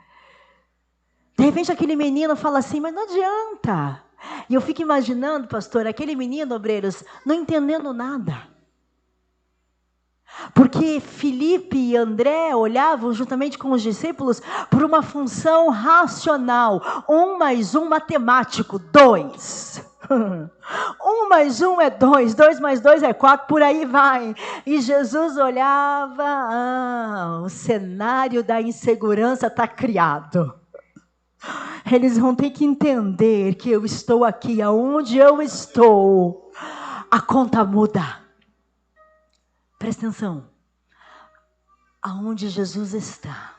De repente aquele menino fala assim, mas não adianta. E eu fico imaginando, pastor, aquele menino, obreiros, não entendendo nada. Porque Filipe e André olhavam juntamente com os discípulos por uma função racional. 1 mais 1 matemático, 2. 1 mais 1 é 2, 2 mais 2 é 4, por aí vai. E Jesus olhava, o cenário da insegurança está criado. Eles vão ter que entender que eu estou aqui, aonde eu estou, a conta muda. Presta atenção. Aonde Jesus está,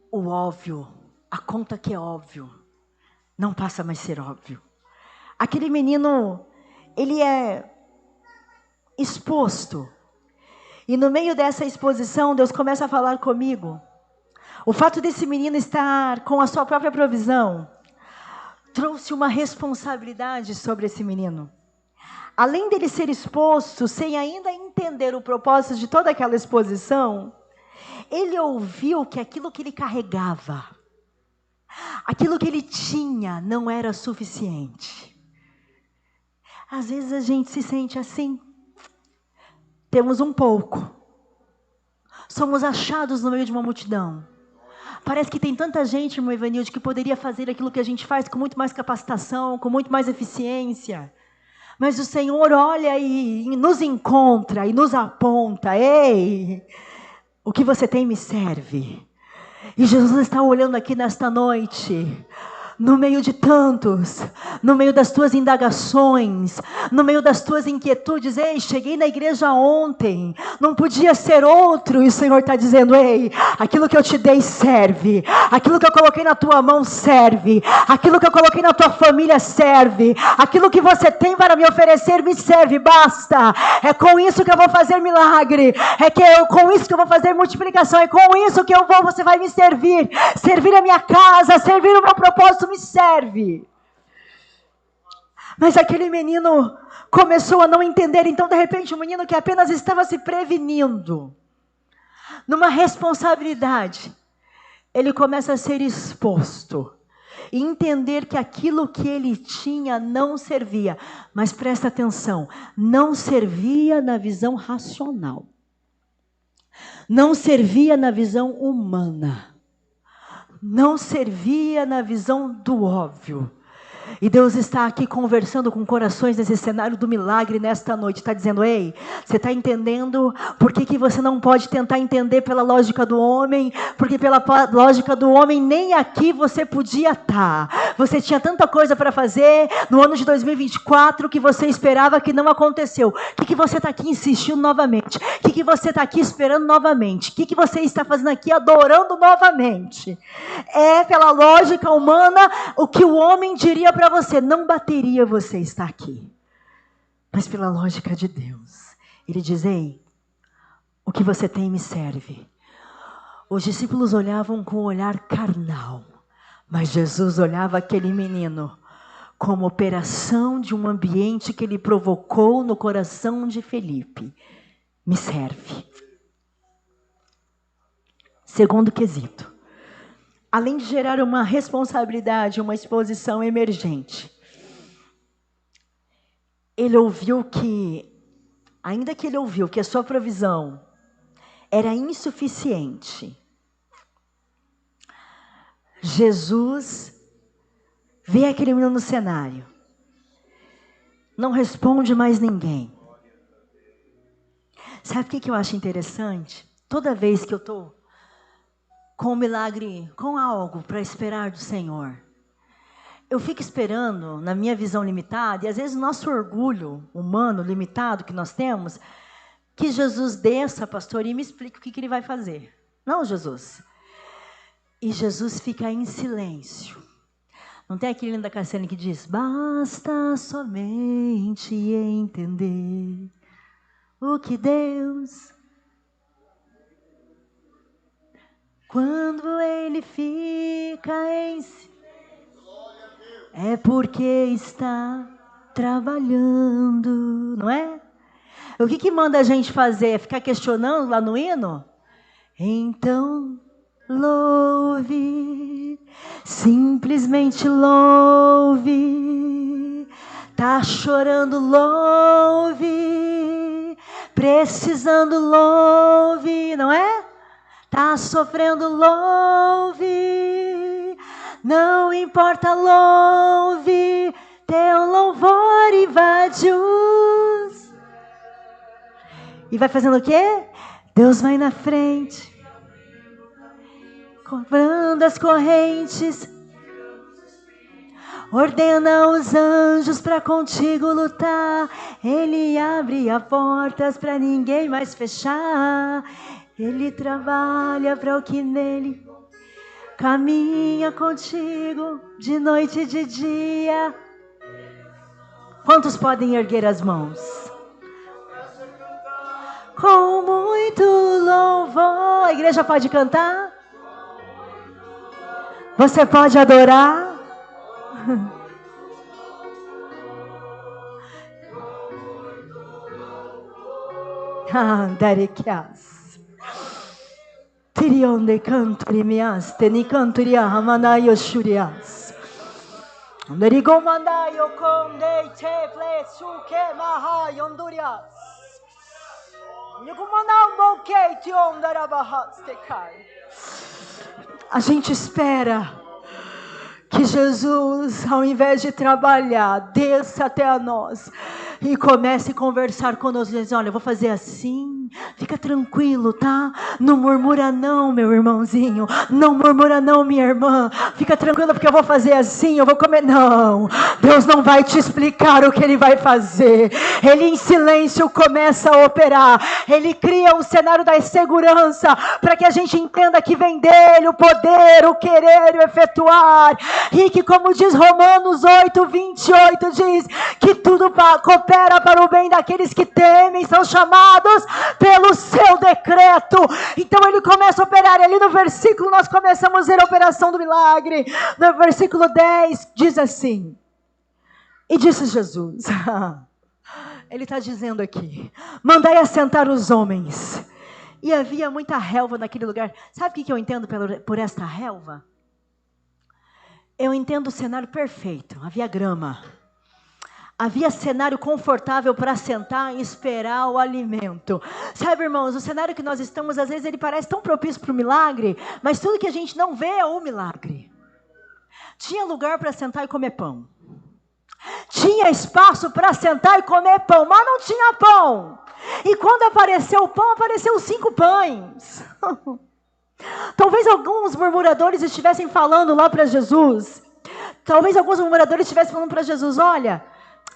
o óbvio, a conta que é óbvio, não passa mais a ser óbvio. Aquele menino, ele é exposto. E no meio dessa exposição, Deus começa a falar comigo. O fato desse menino estar com a sua própria provisão trouxe uma responsabilidade sobre esse menino. Além dele ser exposto, sem ainda entender o propósito de toda aquela exposição, ele ouviu que aquilo que ele carregava, aquilo que ele tinha, não era suficiente. Às vezes a gente se sente assim. Temos um pouco. Somos achados no meio de uma multidão. Parece que tem tanta gente, irmão Evanilde, que poderia fazer aquilo que a gente faz com muito mais capacitação, com muito mais eficiência. Mas o Senhor olha e nos encontra e nos aponta. Ei, o que você tem me serve. E Jesus está olhando aqui nesta noite. No meio de tantos, no meio das tuas indagações, no meio das tuas inquietudes. Ei, cheguei na igreja ontem, não podia ser outro. E o Senhor está dizendo, ei, aquilo que eu te dei serve, aquilo que eu coloquei na tua mão serve, aquilo que eu coloquei na tua família serve, aquilo que você tem para me oferecer me serve, basta. É com isso que eu vou fazer milagre, com isso que eu vou fazer multiplicação, é com isso que você vai me servir a minha casa, servir o meu propósito me serve. Mas aquele menino começou a não entender. Então de repente o menino que apenas estava se prevenindo, numa responsabilidade, ele começa a ser exposto e entender que aquilo que ele tinha não servia. Mas presta atenção, não servia na visão racional, não servia na visão humana, não servia na visão do óbvio. E Deus está aqui conversando com corações nesse cenário do milagre nesta noite. Está dizendo, ei, você está entendendo por que você não pode tentar entender pela lógica do homem? Porque pela lógica do homem nem aqui você podia estar. Você tinha tanta coisa para fazer no ano de 2024 que você esperava que não aconteceu. O que você está aqui insistindo novamente? O que você está aqui esperando novamente? O que você está fazendo aqui adorando novamente? É pela lógica humana o que o homem diria para você, não bateria você estar aqui. Mas pela lógica de Deus, Ele diz, ei, o que você tem me serve. Os discípulos olhavam com um olhar carnal, mas Jesus olhava aquele menino como operação de um ambiente que Ele provocou no coração de Felipe. Me serve. Segundo quesito. Além de gerar uma responsabilidade, uma exposição emergente, ele ouviu que, ainda que ele ouviu que a sua provisão era insuficiente, Jesus vê aquele menino no cenário, não responde mais ninguém. Sabe o que eu acho interessante? Toda vez que eu estou com um milagre, com algo para esperar do Senhor, eu fico esperando, na minha visão limitada, e às vezes o nosso orgulho humano limitado que nós temos, que Jesus desça, pastor, e me explique o que Ele vai fazer. Não, Jesus. E Jesus fica em silêncio. Não tem aquele da Cassiane que diz, basta somente entender o que Deus... Quando Ele fica em silêncio, é porque está trabalhando, não é? O que manda a gente fazer? É ficar questionando lá no hino? Então, louve, simplesmente louve. Tá chorando, louve. Precisando, louve, não é? Tá sofrendo, louve, não importa, louve, teu louvor invade os... E vai fazendo o quê? Deus vai na frente, cobrando as correntes, Ordena os anjos para contigo lutar. Ele abre as portas para ninguém mais fechar. Ele trabalha para o que nele caminha contigo de noite e de dia. Quantos podem erguer as mãos? Com muito louvor. A igreja pode cantar? Você pode adorar? Darekias. Tirion de canturimias, tenicanturia hamanayo shurias. Derigomandayo konde teple suke maha yondurias. A gente espera que Jesus, ao invés de trabalhar, desça até a nós e comece a conversar conosco. Diz: olha, eu vou fazer assim, fica tranquilo, tá? Não murmura não, meu irmãozinho. Não murmura não, minha irmã. Fica tranquilo porque eu vou fazer assim, eu vou comer. Não, Deus não vai te explicar o que Ele vai fazer. Ele em silêncio começa a operar. Ele cria um cenário da segurança para que a gente entenda que vem dEle o poder, o querer e o efetuar. E que, como diz Romanos 8:28, diz que tudo coopera para o bem daqueles que temem, são chamados pelo seu decreto. Então Ele começa a operar. Ali no versículo nós começamos a ver a operação do milagre. No versículo 10 diz assim: e disse Jesus, Ele está dizendo aqui: mandai assentar os homens. E havia muita relva naquele lugar. Sabe o que eu entendo por esta relva? Eu entendo o cenário perfeito. Havia grama. Havia cenário confortável para sentar e esperar o alimento. Sabe, irmãos, o cenário que nós estamos, às vezes ele parece tão propício para o milagre, mas tudo que a gente não vê é o milagre. Tinha lugar para sentar e comer pão. Tinha espaço para sentar e comer pão, mas não tinha pão. E quando apareceu o pão, apareceu 5 pães. Talvez alguns murmuradores estivessem falando lá para Jesus. Talvez alguns murmuradores estivessem falando para Jesus: olha,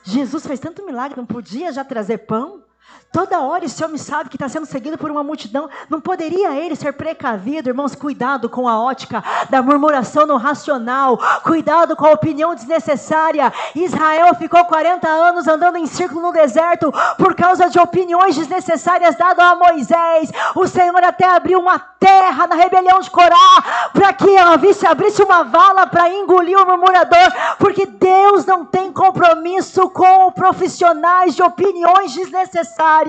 Jesus fez tanto milagre, não podia já trazer pão? Toda hora esse homem sabe que está sendo seguido por uma multidão. Não poderia ele ser precavido? Irmãos, cuidado com a ótica da murmuração no racional. Cuidado com a opinião desnecessária. Israel ficou 40 anos andando em círculo no deserto por causa de opiniões desnecessárias dadas a Moisés. O Senhor até abriu uma terra na rebelião de Corá para que abrisse uma vala para engolir o murmurador, porque Deus não tem compromisso com profissionais de opiniões desnecessárias.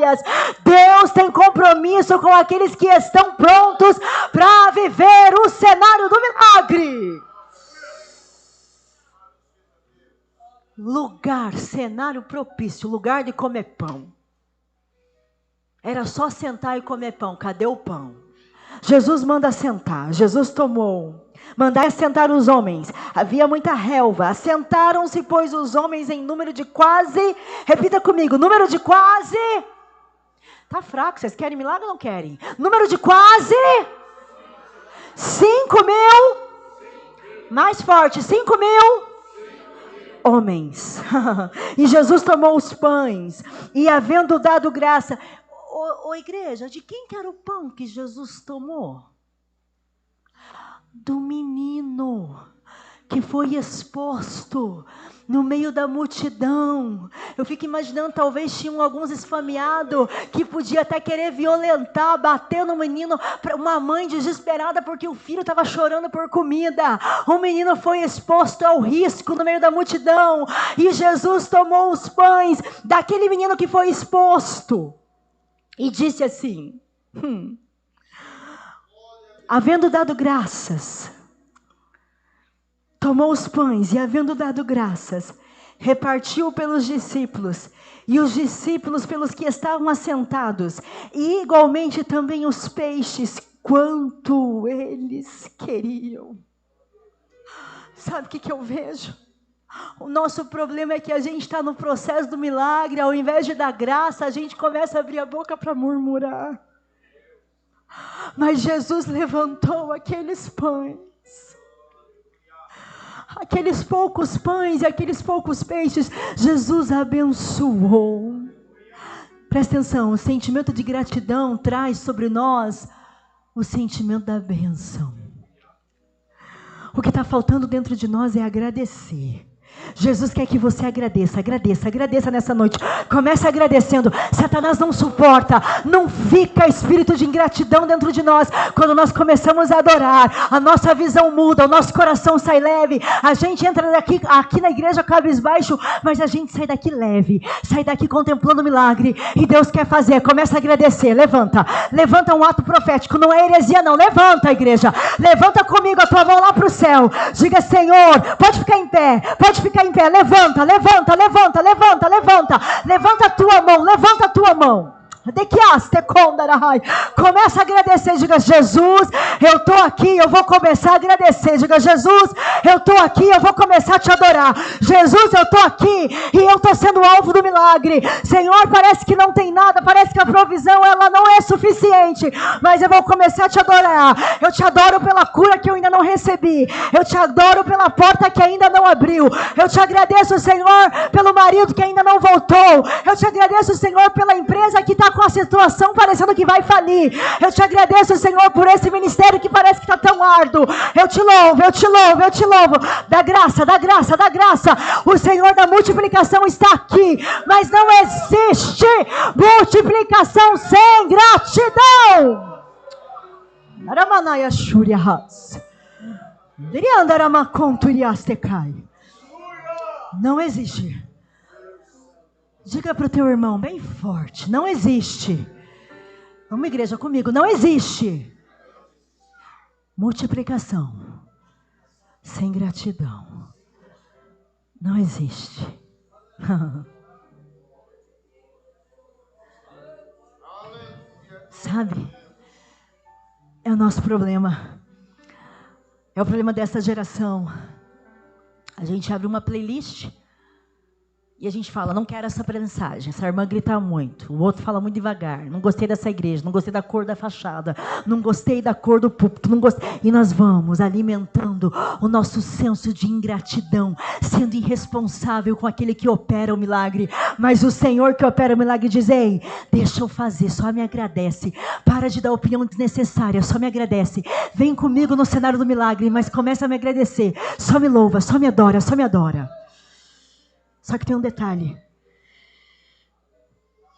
Deus tem compromisso com aqueles que estão prontos para viver o cenário do milagre. Lugar, cenário propício, lugar de comer pão. Era só sentar e comer pão. Cadê o pão? Jesus manda sentar. Jesus tomou. Mandai assentar os homens. Havia muita relva. Assentaram-se, pois, os homens em número de quase... Repita comigo. Número de quase... Tá fraco, vocês querem milagre ou não querem? Número de quase... 5.000... Mais forte. 5.000... homens. E Jesus tomou os pães. E havendo dado graça... Ô igreja, de quem que era o pão que Jesus tomou? Do menino que foi exposto no meio da multidão. Eu fico imaginando, talvez tinham alguns esfomeados que podia até querer violentar, bater no menino, uma mãe desesperada porque o filho estava chorando por comida. O menino foi exposto ao risco no meio da multidão, e Jesus tomou os pães daquele menino que foi exposto e disse assim, havendo dado graças, tomou os pães e, havendo dado graças, repartiu pelos discípulos, e os discípulos pelos que estavam assentados, e igualmente também os peixes, quanto eles queriam. Sabe o que eu vejo? O nosso problema é que a gente está no processo do milagre, ao invés de dar graça, a gente começa a abrir a boca para murmurar. Mas Jesus levantou aqueles pães. aqueles poucos pães e aqueles poucos peixes, Jesus abençoou. Presta atenção, o sentimento de gratidão traz sobre nós o sentimento da bênção. O que está faltando dentro de nós é agradecer. Jesus quer que você agradeça nessa noite. Comece agradecendo. Satanás não suporta, não fica espírito de ingratidão dentro de nós. Quando nós começamos a adorar, a nossa visão muda, o nosso coração sai leve. A gente entra aqui na igreja cabisbaixo, mas a gente sai daqui leve, sai daqui contemplando o milagre. E Deus quer fazer, começa a agradecer. Levanta um ato profético, não é heresia não. Levanta, igreja, levanta comigo a tua mão lá para o céu. Diga: Senhor, pode ficar em pé, levanta a tua mão. Começa a agradecer, diga: Jesus, eu estou aqui, eu vou começar a agradecer. Diga: Jesus, eu estou aqui, eu vou começar a te adorar. Jesus, eu estou aqui e eu estou sendo alvo do milagre. Senhor, parece que não tem nada, parece que a provisão ela não é suficiente, mas eu vou começar a te adorar. Eu te adoro pela cura que eu ainda não recebi, eu te adoro pela porta que ainda não abriu, eu te agradeço, Senhor, pelo marido que ainda não voltou, eu te agradeço, Senhor, pela empresa que está com a situação parecendo que vai falir. Eu te agradeço, Senhor, por esse ministério que parece que está tão árduo. Eu te louvo. Da graça. O Senhor da multiplicação está aqui, mas não existe multiplicação sem gratidão. Não existe. Diga para o teu irmão bem forte: não existe. Vamos, igreja, comigo. Não existe multiplicação sem gratidão. Não existe. Sabe? É o nosso problema. É o problema dessa geração. A gente abre uma playlist e a gente fala: não quero essa mensagem, essa irmã grita muito, o outro fala muito devagar, não gostei dessa igreja, não gostei da cor da fachada, não gostei da cor do púlpito, não gostei. E nós vamos alimentando o nosso senso de ingratidão, sendo irresponsável com aquele que opera o milagre. Mas o Senhor que opera o milagre diz: ei, deixa eu fazer, só me agradece, para de dar opinião desnecessária, só me agradece, vem comigo no cenário do milagre, mas começa a me agradecer, só me louva, só me adora. Só que tem um detalhe.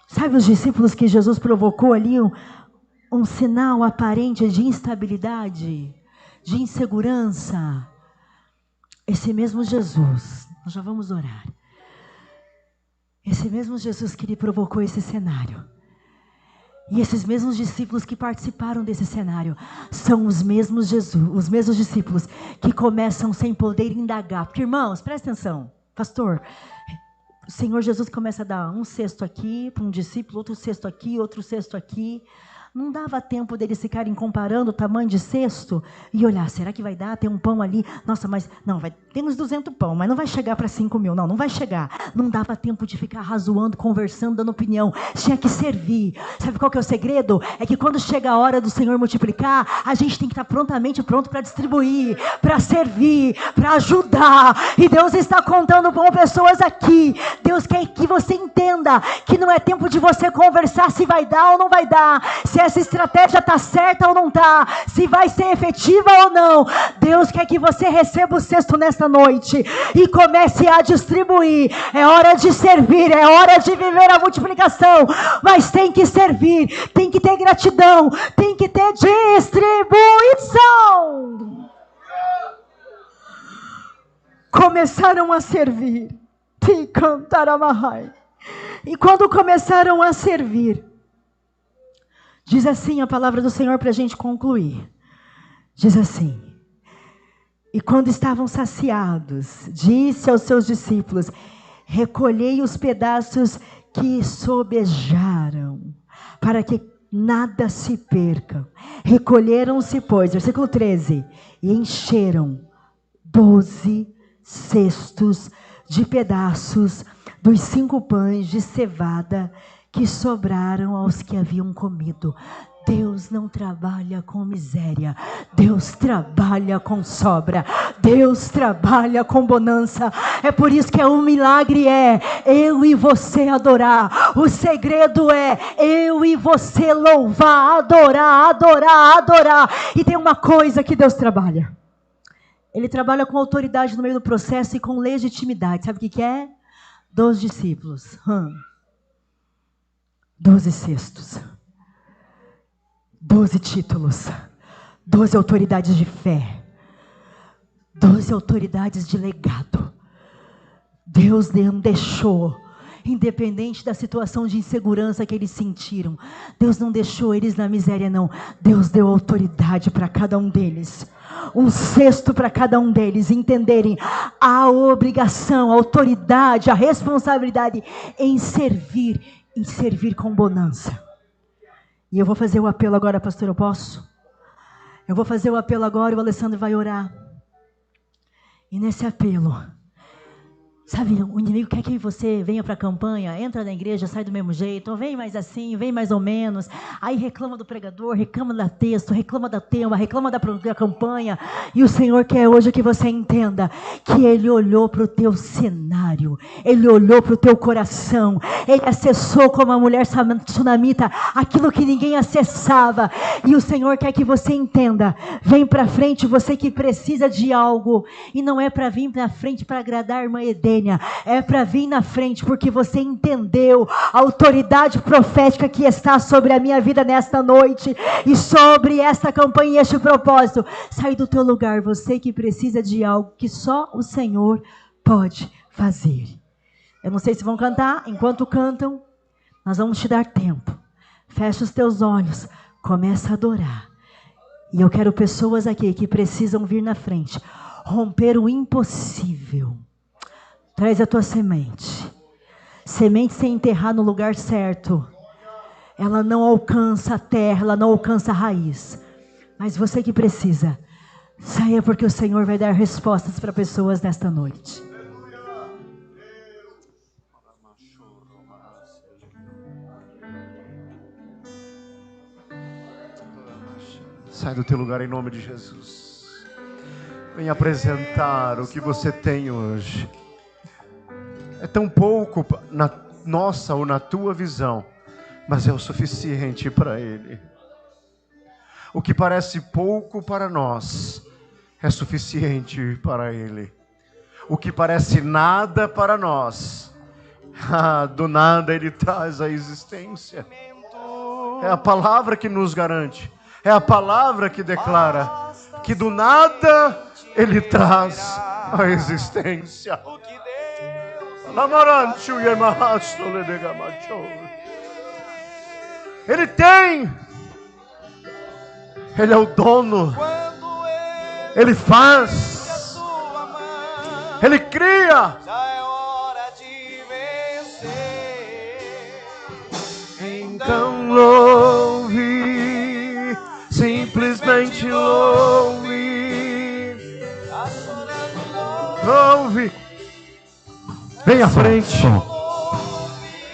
Sabe os discípulos que Jesus provocou ali um sinal aparente de instabilidade, de insegurança? Esse mesmo Jesus, nós já vamos orar. Esse mesmo Jesus que lhe provocou esse cenário. E esses mesmos discípulos que participaram desse cenário são os mesmos discípulos que começam sem poder indagar. Porque, irmãos, presta atenção, pastor. O Senhor Jesus começa a dar um cesto aqui para um discípulo, outro cesto aqui, outro cesto aqui. Não dava tempo deles ficarem comparando o tamanho de cesto e olhar: será que vai dar? Tem um pão ali. Nossa, mas não, temos 200 pão, mas não vai chegar para 5.000. Não vai chegar. Não dava tempo de ficar razoando, conversando, dando opinião. Tinha que servir. Sabe qual que é o segredo? É que quando chega a hora do Senhor multiplicar, a gente tem que estar pronto para distribuir, para servir, para ajudar. E Deus está contando com pessoas aqui. Deus quer que você entenda que não é tempo de você conversar se vai dar ou não vai dar, se essa estratégia está certa ou não está, se vai ser efetiva ou não. Deus quer que você receba o cesto nesta noite e comece a distribuir. É hora de servir, é hora de viver a multiplicação, mas tem que servir, tem que ter gratidão, tem que ter distribuição. Começaram a servir, e quando começaram a servir, diz assim a palavra do Senhor para a gente concluir. Diz assim: e quando estavam saciados, disse aos seus discípulos: recolhei os pedaços que sobejaram, para que nada se perca. Recolheram-se, pois, versículo 13, e encheram 12 cestos de pedaços dos 5 pães de cevada que sobraram aos que haviam comido. Deus não trabalha com miséria, Deus trabalha com sobra, Deus trabalha com bonança. É por isso que um milagre é eu e você adorar. O segredo é eu e você louvar, adorar, adorar, adorar. E tem uma coisa que Deus trabalha. Ele trabalha com autoridade no meio do processo e com legitimidade. Sabe o que é? 12 discípulos. 12 cestos. 12 títulos, 12 autoridades de fé, 12 autoridades de legado. Deus não deixou, independente da situação de insegurança que eles sentiram, Deus não deixou eles na miséria, não. Deus deu autoridade para cada um deles, um cesto para cada um deles, entenderem a obrigação, a autoridade, a responsabilidade em servir com bonança. E eu vou fazer o apelo agora, pastor, eu posso? Eu vou fazer o apelo agora e o Alessandro vai orar. E nesse apelo, sabe, o inimigo quer que você venha para a campanha, entra na igreja, sai do mesmo jeito, ou vem mais assim, vem mais ou menos, aí reclama do pregador, reclama do texto, reclama da tema, reclama da campanha, e o Senhor quer hoje que você entenda que Ele olhou para o teu cenário, Ele olhou para o teu coração, Ele acessou como a mulher sunamita, aquilo que ninguém acessava, e o Senhor quer que você entenda, vem para frente você que precisa de algo, e não é para vir para frente para agradar a irmã Edene, é para vir na frente porque você entendeu a autoridade profética que está sobre a minha vida nesta noite e sobre esta campanha e este propósito. Sai do teu lugar, você que precisa de algo que só o Senhor pode fazer. Eu não sei se vão cantar, enquanto cantam, nós vamos te dar tempo. Fecha os teus olhos, começa a adorar. E eu quero pessoas aqui que precisam vir na frente, romper o impossível. Traz a tua semente. Semente sem enterrar no lugar certo, ela não alcança a terra, ela não alcança a raiz. Mas você que precisa, saia porque o Senhor vai dar respostas para pessoas nesta noite. Sai do teu lugar em nome de Jesus. Vem apresentar o que você tem hoje. É tão pouco na nossa ou na tua visão, mas é o suficiente para Ele. O que parece pouco para nós, é suficiente para Ele. O que parece nada para nós, do nada Ele traz a existência. É a palavra que nos garante, é a palavra que declara que do nada Ele traz a existência. Ele tem, Ele é o dono, Ele faz, Ele cria. Então louve, simplesmente louve, louve. Vem à frente.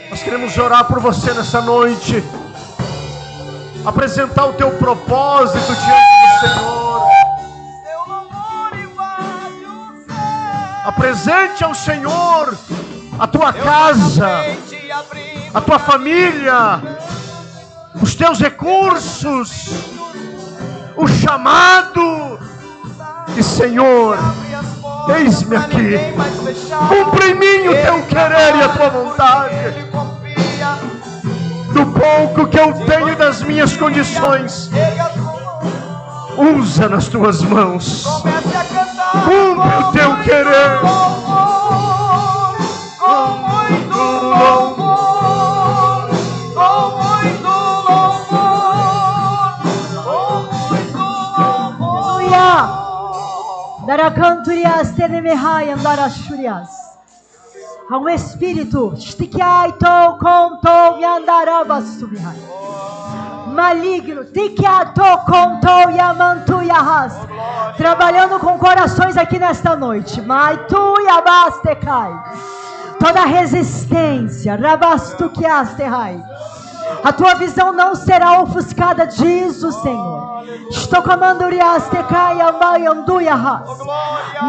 Nós queremos orar por você nessa noite. Apresentar o teu propósito diante do Senhor. Apresente ao Senhor a tua casa, a tua família, os teus recursos, o chamado. E Senhor, eis-me aqui, cumpre em mim o teu querer e a tua vontade. Do pouco que eu tenho das minhas condições, usa nas tuas mãos, cumpre o teu querer. Com muito louvor, com muito louvor, com muito louvor. Daracanturias tenemehayam darashurias. Há um espírito stikiaito contou yandarabasubihai. Maligno tikiato contou yamantuyahas. Trabalhando com corações aqui nesta noite. Maitu yabastekai. toda resistência, rabastuquiasterrai. A tua visão não será ofuscada, diz o Senhor.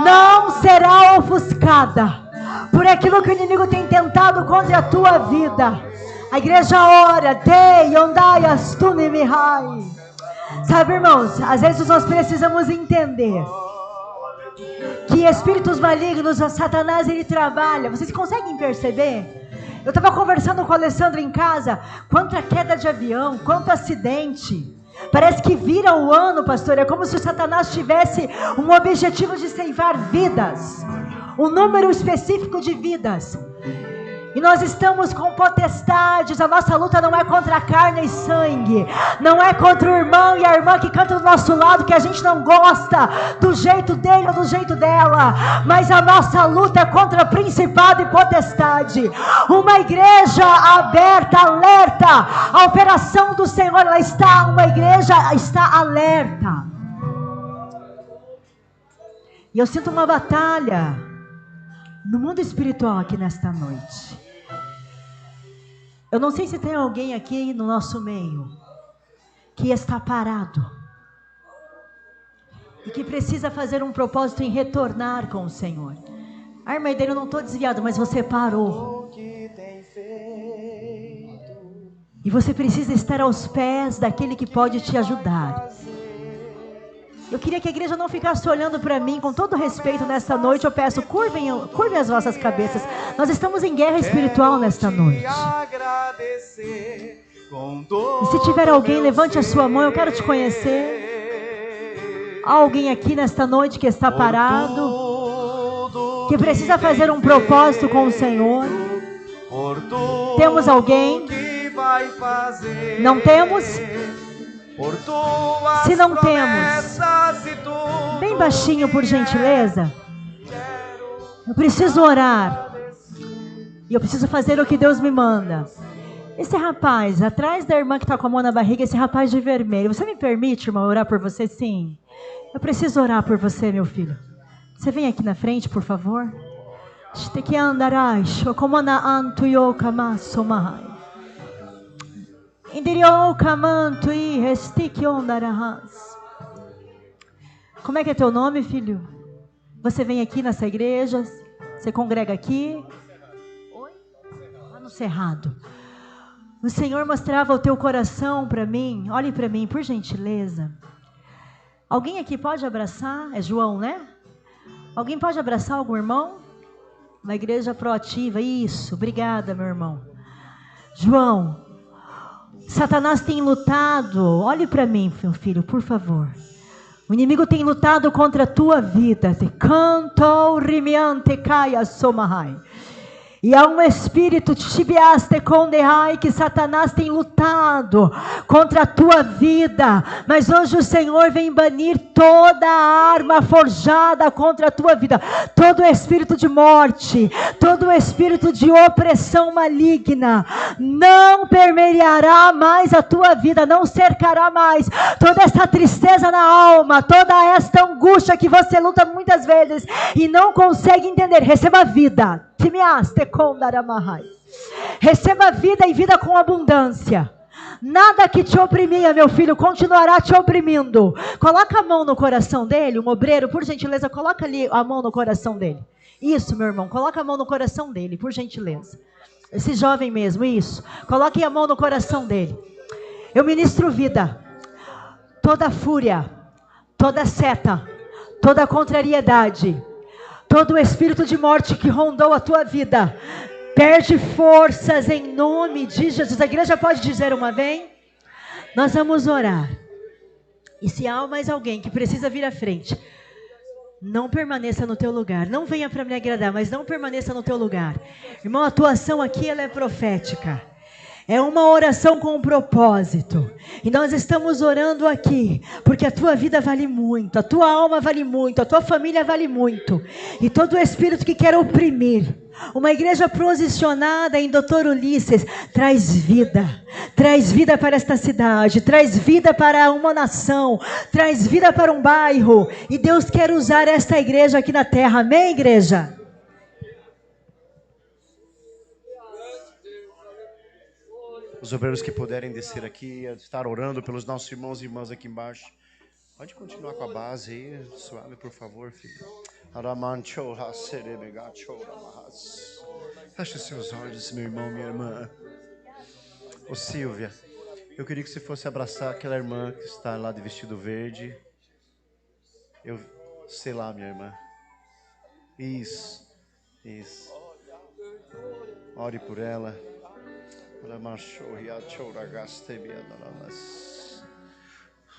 Não será ofuscada por aquilo que o inimigo tem tentado contra a tua vida. A igreja ora, sabe, irmãos, às vezes nós precisamos entender que espíritos malignos, Satanás, ele trabalha. Vocês conseguem perceber? Eu estava conversando com o Alessandro em casa, quanta queda de avião, quanto acidente. Parece que vira o ano, pastor, é como se o Satanás tivesse um objetivo de ceifar vidas, um número específico de vidas. E nós estamos com potestades. A nossa luta não é contra a carne e sangue, não é contra o irmão e a irmã que canta do nosso lado, que a gente não gosta do jeito dele ou do jeito dela, mas a nossa luta é contra principado e potestade. Uma igreja aberta, alerta. A operação do Senhor, uma igreja está alerta. E eu sinto uma batalha no mundo espiritual aqui nesta noite. Eu não sei se tem alguém aqui no nosso meio que está parado e que precisa fazer um propósito em retornar com o Senhor. Ah, irmã dele, eu não estou desviado, mas você parou. E você precisa estar aos pés daquele que pode te ajudar. Eu queria que a igreja não ficasse olhando para mim. Com todo respeito, nesta noite eu peço, curvem as vossas cabeças. Nós estamos em guerra espiritual nesta noite. E se tiver alguém, levante a sua mão, eu quero te conhecer. Há alguém aqui nesta noite que está parado, que precisa fazer um propósito com o Senhor. Temos alguém? Não temos? Se não temos, bem baixinho, por gentileza. Eu preciso orar. E eu preciso fazer o que Deus me manda. Esse rapaz, atrás da irmã que está com a mão na barriga, esse rapaz de vermelho. Você me permite, irmã, orar por você? Sim. Eu preciso orar por você, meu filho. Você vem aqui na frente, por favor. Como é que é teu nome, filho? Você vem aqui nessa igreja? Você congrega aqui? Oi? Lá no Cerrado. O Senhor mostrava o teu coração para mim. Olhe para mim, por gentileza. Alguém aqui pode abraçar? É João, né? Alguém pode abraçar algum irmão? Uma igreja proativa. Isso, obrigada, meu irmão. João, Satanás tem lutado. Olhe para mim, meu filho, por favor. O inimigo tem lutado contra a tua vida. E há um espírito que Satanás tem lutado contra a tua vida. Mas hoje o Senhor vem banir toda a arma forjada contra a tua vida. Todo espírito de morte, todo espírito de opressão maligna não permeará mais a tua vida, não cercará mais. Toda essa tristeza na alma, toda esta angústia que você luta muitas vezes e não consegue entender, receba vida. Receba vida e vida com abundância. Nada que te oprimia, meu filho, continuará te oprimindo. Coloca a mão no coração dele, um obreiro, por gentileza, coloca ali a mão no coração dele. Isso, meu irmão, coloca a mão no coração dele, por gentileza. Esse jovem mesmo, isso. Coloque a mão no coração dele. Eu ministro vida. Toda fúria, toda seta, toda contrariedade, todo espírito de morte que rondou a tua vida, perde forças em nome de Jesus. A igreja pode dizer uma vez? Nós vamos orar. E se há mais alguém que precisa vir à frente, não permaneça no teu lugar. Não venha para me agradar, mas não permaneça no teu lugar. Irmão, a atuação aqui ela é profética. É uma oração com um propósito. E nós estamos orando aqui, porque a tua vida vale muito, a tua alma vale muito, a tua família vale muito. E todo espírito que quer oprimir, uma igreja posicionada em Dr. Ulisses, traz vida para esta cidade, traz vida para uma nação, traz vida para um bairro. E Deus quer usar esta igreja aqui na terra, amém, igreja? Os obreiros que puderem descer aqui, estar orando pelos nossos irmãos e irmãs aqui embaixo. Pode continuar com a base aí, suave, por favor, filho. Feche seus olhos, meu irmão, minha irmã. Ô Silvia, eu queria que você fosse abraçar aquela irmã que está lá de vestido verde. Eu sei lá, minha irmã. Isso. Ore por ela.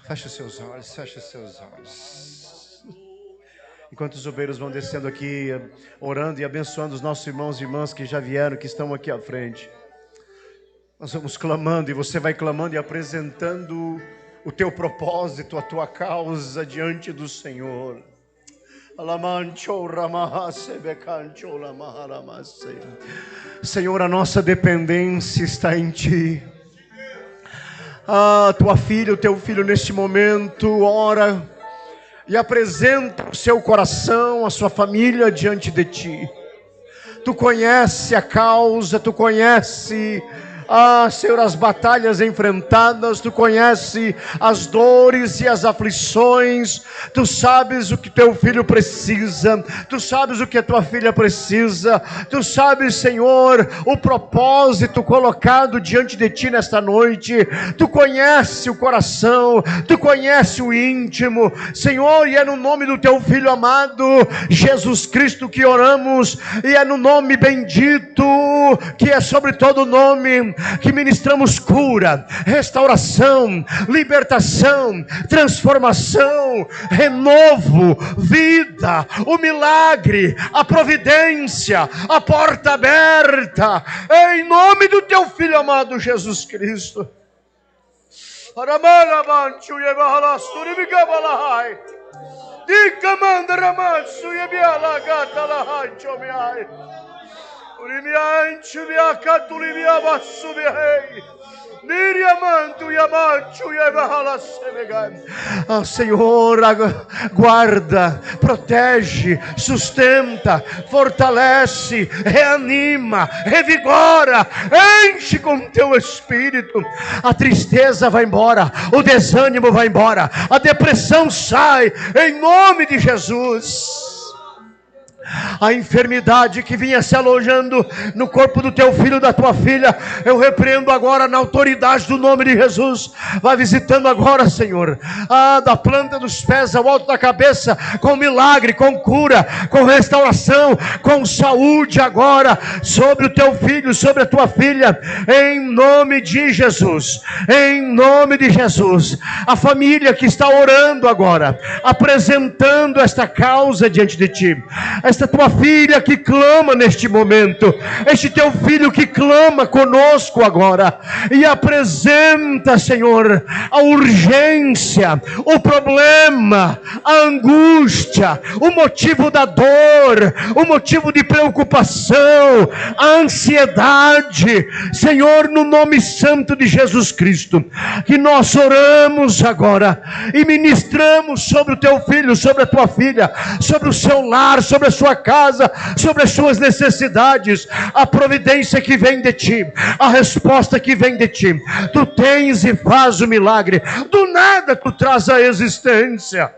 Feche seus olhos. Enquanto os obreiros vão descendo aqui, orando e abençoando os nossos irmãos e irmãs que já vieram, que estão aqui à frente. Nós vamos clamando e você vai clamando e apresentando o teu propósito, a tua causa diante do Senhor. Senhor, a nossa dependência está em Ti. Tua filha, o teu filho neste momento ora e apresenta o seu coração, a sua família diante de Ti. Tu conhece a causa, Tu conhece Senhor, as batalhas enfrentadas, Tu conhece as dores e as aflições, Tu sabes o que teu filho precisa, Tu sabes o que a tua filha precisa, Tu sabes, Senhor, o propósito colocado diante de Ti nesta noite, Tu conhece o coração, Tu conhece o íntimo, Senhor, e é no nome do Teu Filho amado, Jesus Cristo, que oramos, e é no nome bendito, que é sobre todo nome, que ministramos cura, restauração, libertação, transformação, renovo, vida, o milagre, a providência, a porta aberta, em nome do Teu Filho amado Jesus Cristo. Senhor, guarda, protege, sustenta, fortalece, reanima, revigora, enche com teu Espírito. A tristeza vai embora, o desânimo vai embora, a depressão sai, em nome de Jesus. A enfermidade que vinha se alojando no corpo do teu filho, da tua filha, eu repreendo agora na autoridade do nome de Jesus. Vai visitando agora, Senhor, da planta dos pés ao alto da cabeça, com milagre, com cura, com restauração, com saúde agora, sobre o teu filho, sobre a tua filha, em nome de Jesus, em nome de Jesus. A família que está orando agora, apresentando esta causa diante de Ti, esta tua filha que clama neste momento, este teu filho que clama conosco agora, e apresenta, Senhor, a urgência, o problema, a angústia, o motivo da dor, o motivo de preocupação, a ansiedade, Senhor, no nome santo de Jesus Cristo, que nós oramos agora e ministramos sobre o teu filho, sobre a tua filha, sobre o seu lar, sobre a sua casa, sobre as suas necessidades, a providência que vem de Ti, a resposta que vem de Ti. Tu tens e faz o milagre, do nada Tu traz a existência.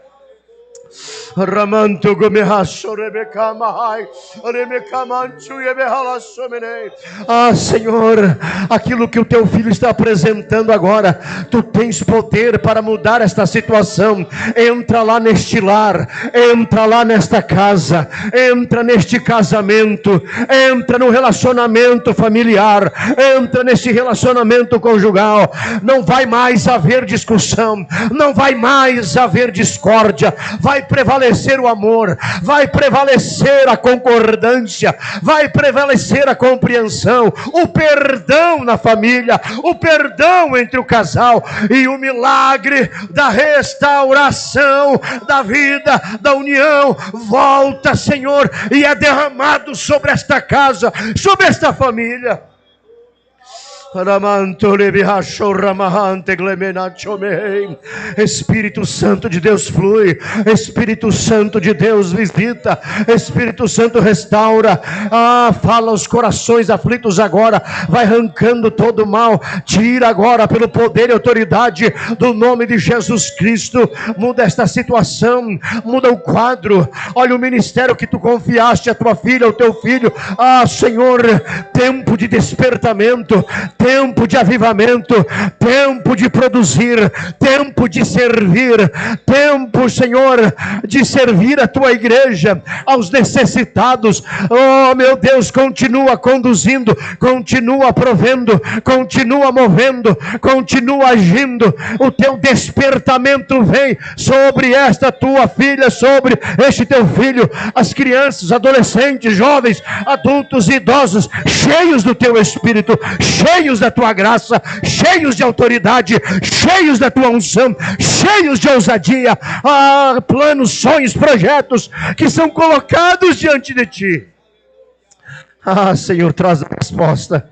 Senhor, aquilo que o teu filho está apresentando agora, Tu tens poder para mudar esta situação. Entra lá neste lar, entra lá nesta casa, entra neste casamento, entra no relacionamento familiar, entra nesse relacionamento conjugal. Não vai mais haver discussão, não vai mais haver discórdia, vai prevalecer o amor, vai prevalecer a concordância, vai prevalecer a compreensão, o perdão na família, o perdão entre o casal e o milagre da restauração da vida, da união, volta, Senhor, e é derramado sobre esta casa, sobre esta família. Espírito Santo de Deus flui, Espírito Santo de Deus visita, Espírito Santo restaura. Fala aos corações aflitos agora, vai arrancando todo o mal, tira agora pelo poder e autoridade do nome de Jesus Cristo. Muda esta situação, muda o quadro. Olha o ministério que tu confiaste a tua filha, ao teu filho. Senhor, tempo de despertamento, tempo de avivamento, tempo de produzir, tempo de servir, tempo, Senhor, de servir a tua igreja, aos necessitados. Meu Deus, continua conduzindo, continua provendo, continua movendo, continua agindo. O teu despertamento vem sobre esta tua filha, sobre este teu filho, as crianças, adolescentes, jovens, adultos e idosos, cheios do teu Espírito, cheios da tua graça, cheios de autoridade, cheios da tua unção, cheios de ousadia. Planos, sonhos, projetos que são colocados diante de ti. Senhor, traz a resposta.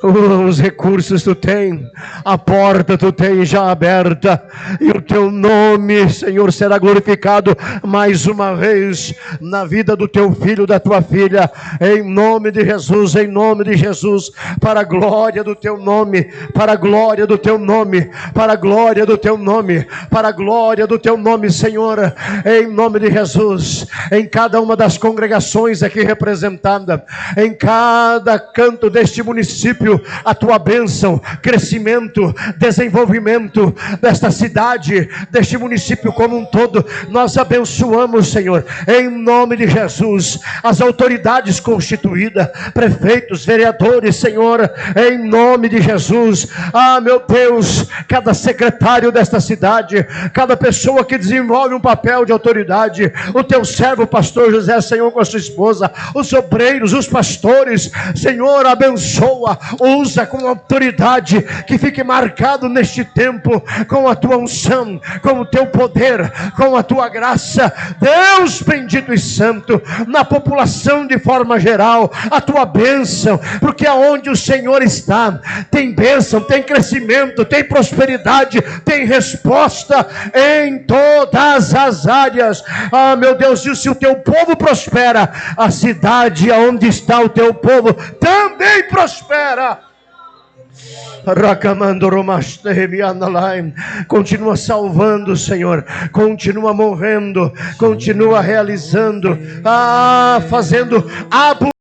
Os recursos tu tem, a porta tu tem já aberta, e o teu nome, Senhor, será glorificado mais uma vez na vida do teu filho, da tua filha, em nome de Jesus, em nome de Jesus, para a glória do teu nome, para a glória do teu nome, para a glória do teu nome, para a glória do teu nome, Senhor, em nome de Jesus. Em cada uma das congregações aqui representada, em cada canto deste município, a tua bênção, crescimento, desenvolvimento desta cidade, deste município como um todo, nós abençoamos, Senhor, em nome de Jesus, as autoridades constituídas, prefeitos, vereadores, Senhor, em nome de Jesus. Meu Deus, cada secretário desta cidade, cada pessoa que desenvolve um papel de autoridade, o teu servo, pastor José, Senhor, com a sua esposa, os obreiros, os pastores, Senhor, abençoa, usa com autoridade, que fique marcado neste tempo com a tua unção, com o teu poder, com a tua graça, Deus bendito e santo, na população de forma geral, a tua bênção, porque aonde o Senhor está, tem bênção, tem crescimento, tem prosperidade, tem resposta em todas as áreas. Meu Deus, e se o teu povo prospera, a cidade onde está o teu povo também prospera. Continua salvando, Senhor, continua movendo, continua realizando, fazendo abundância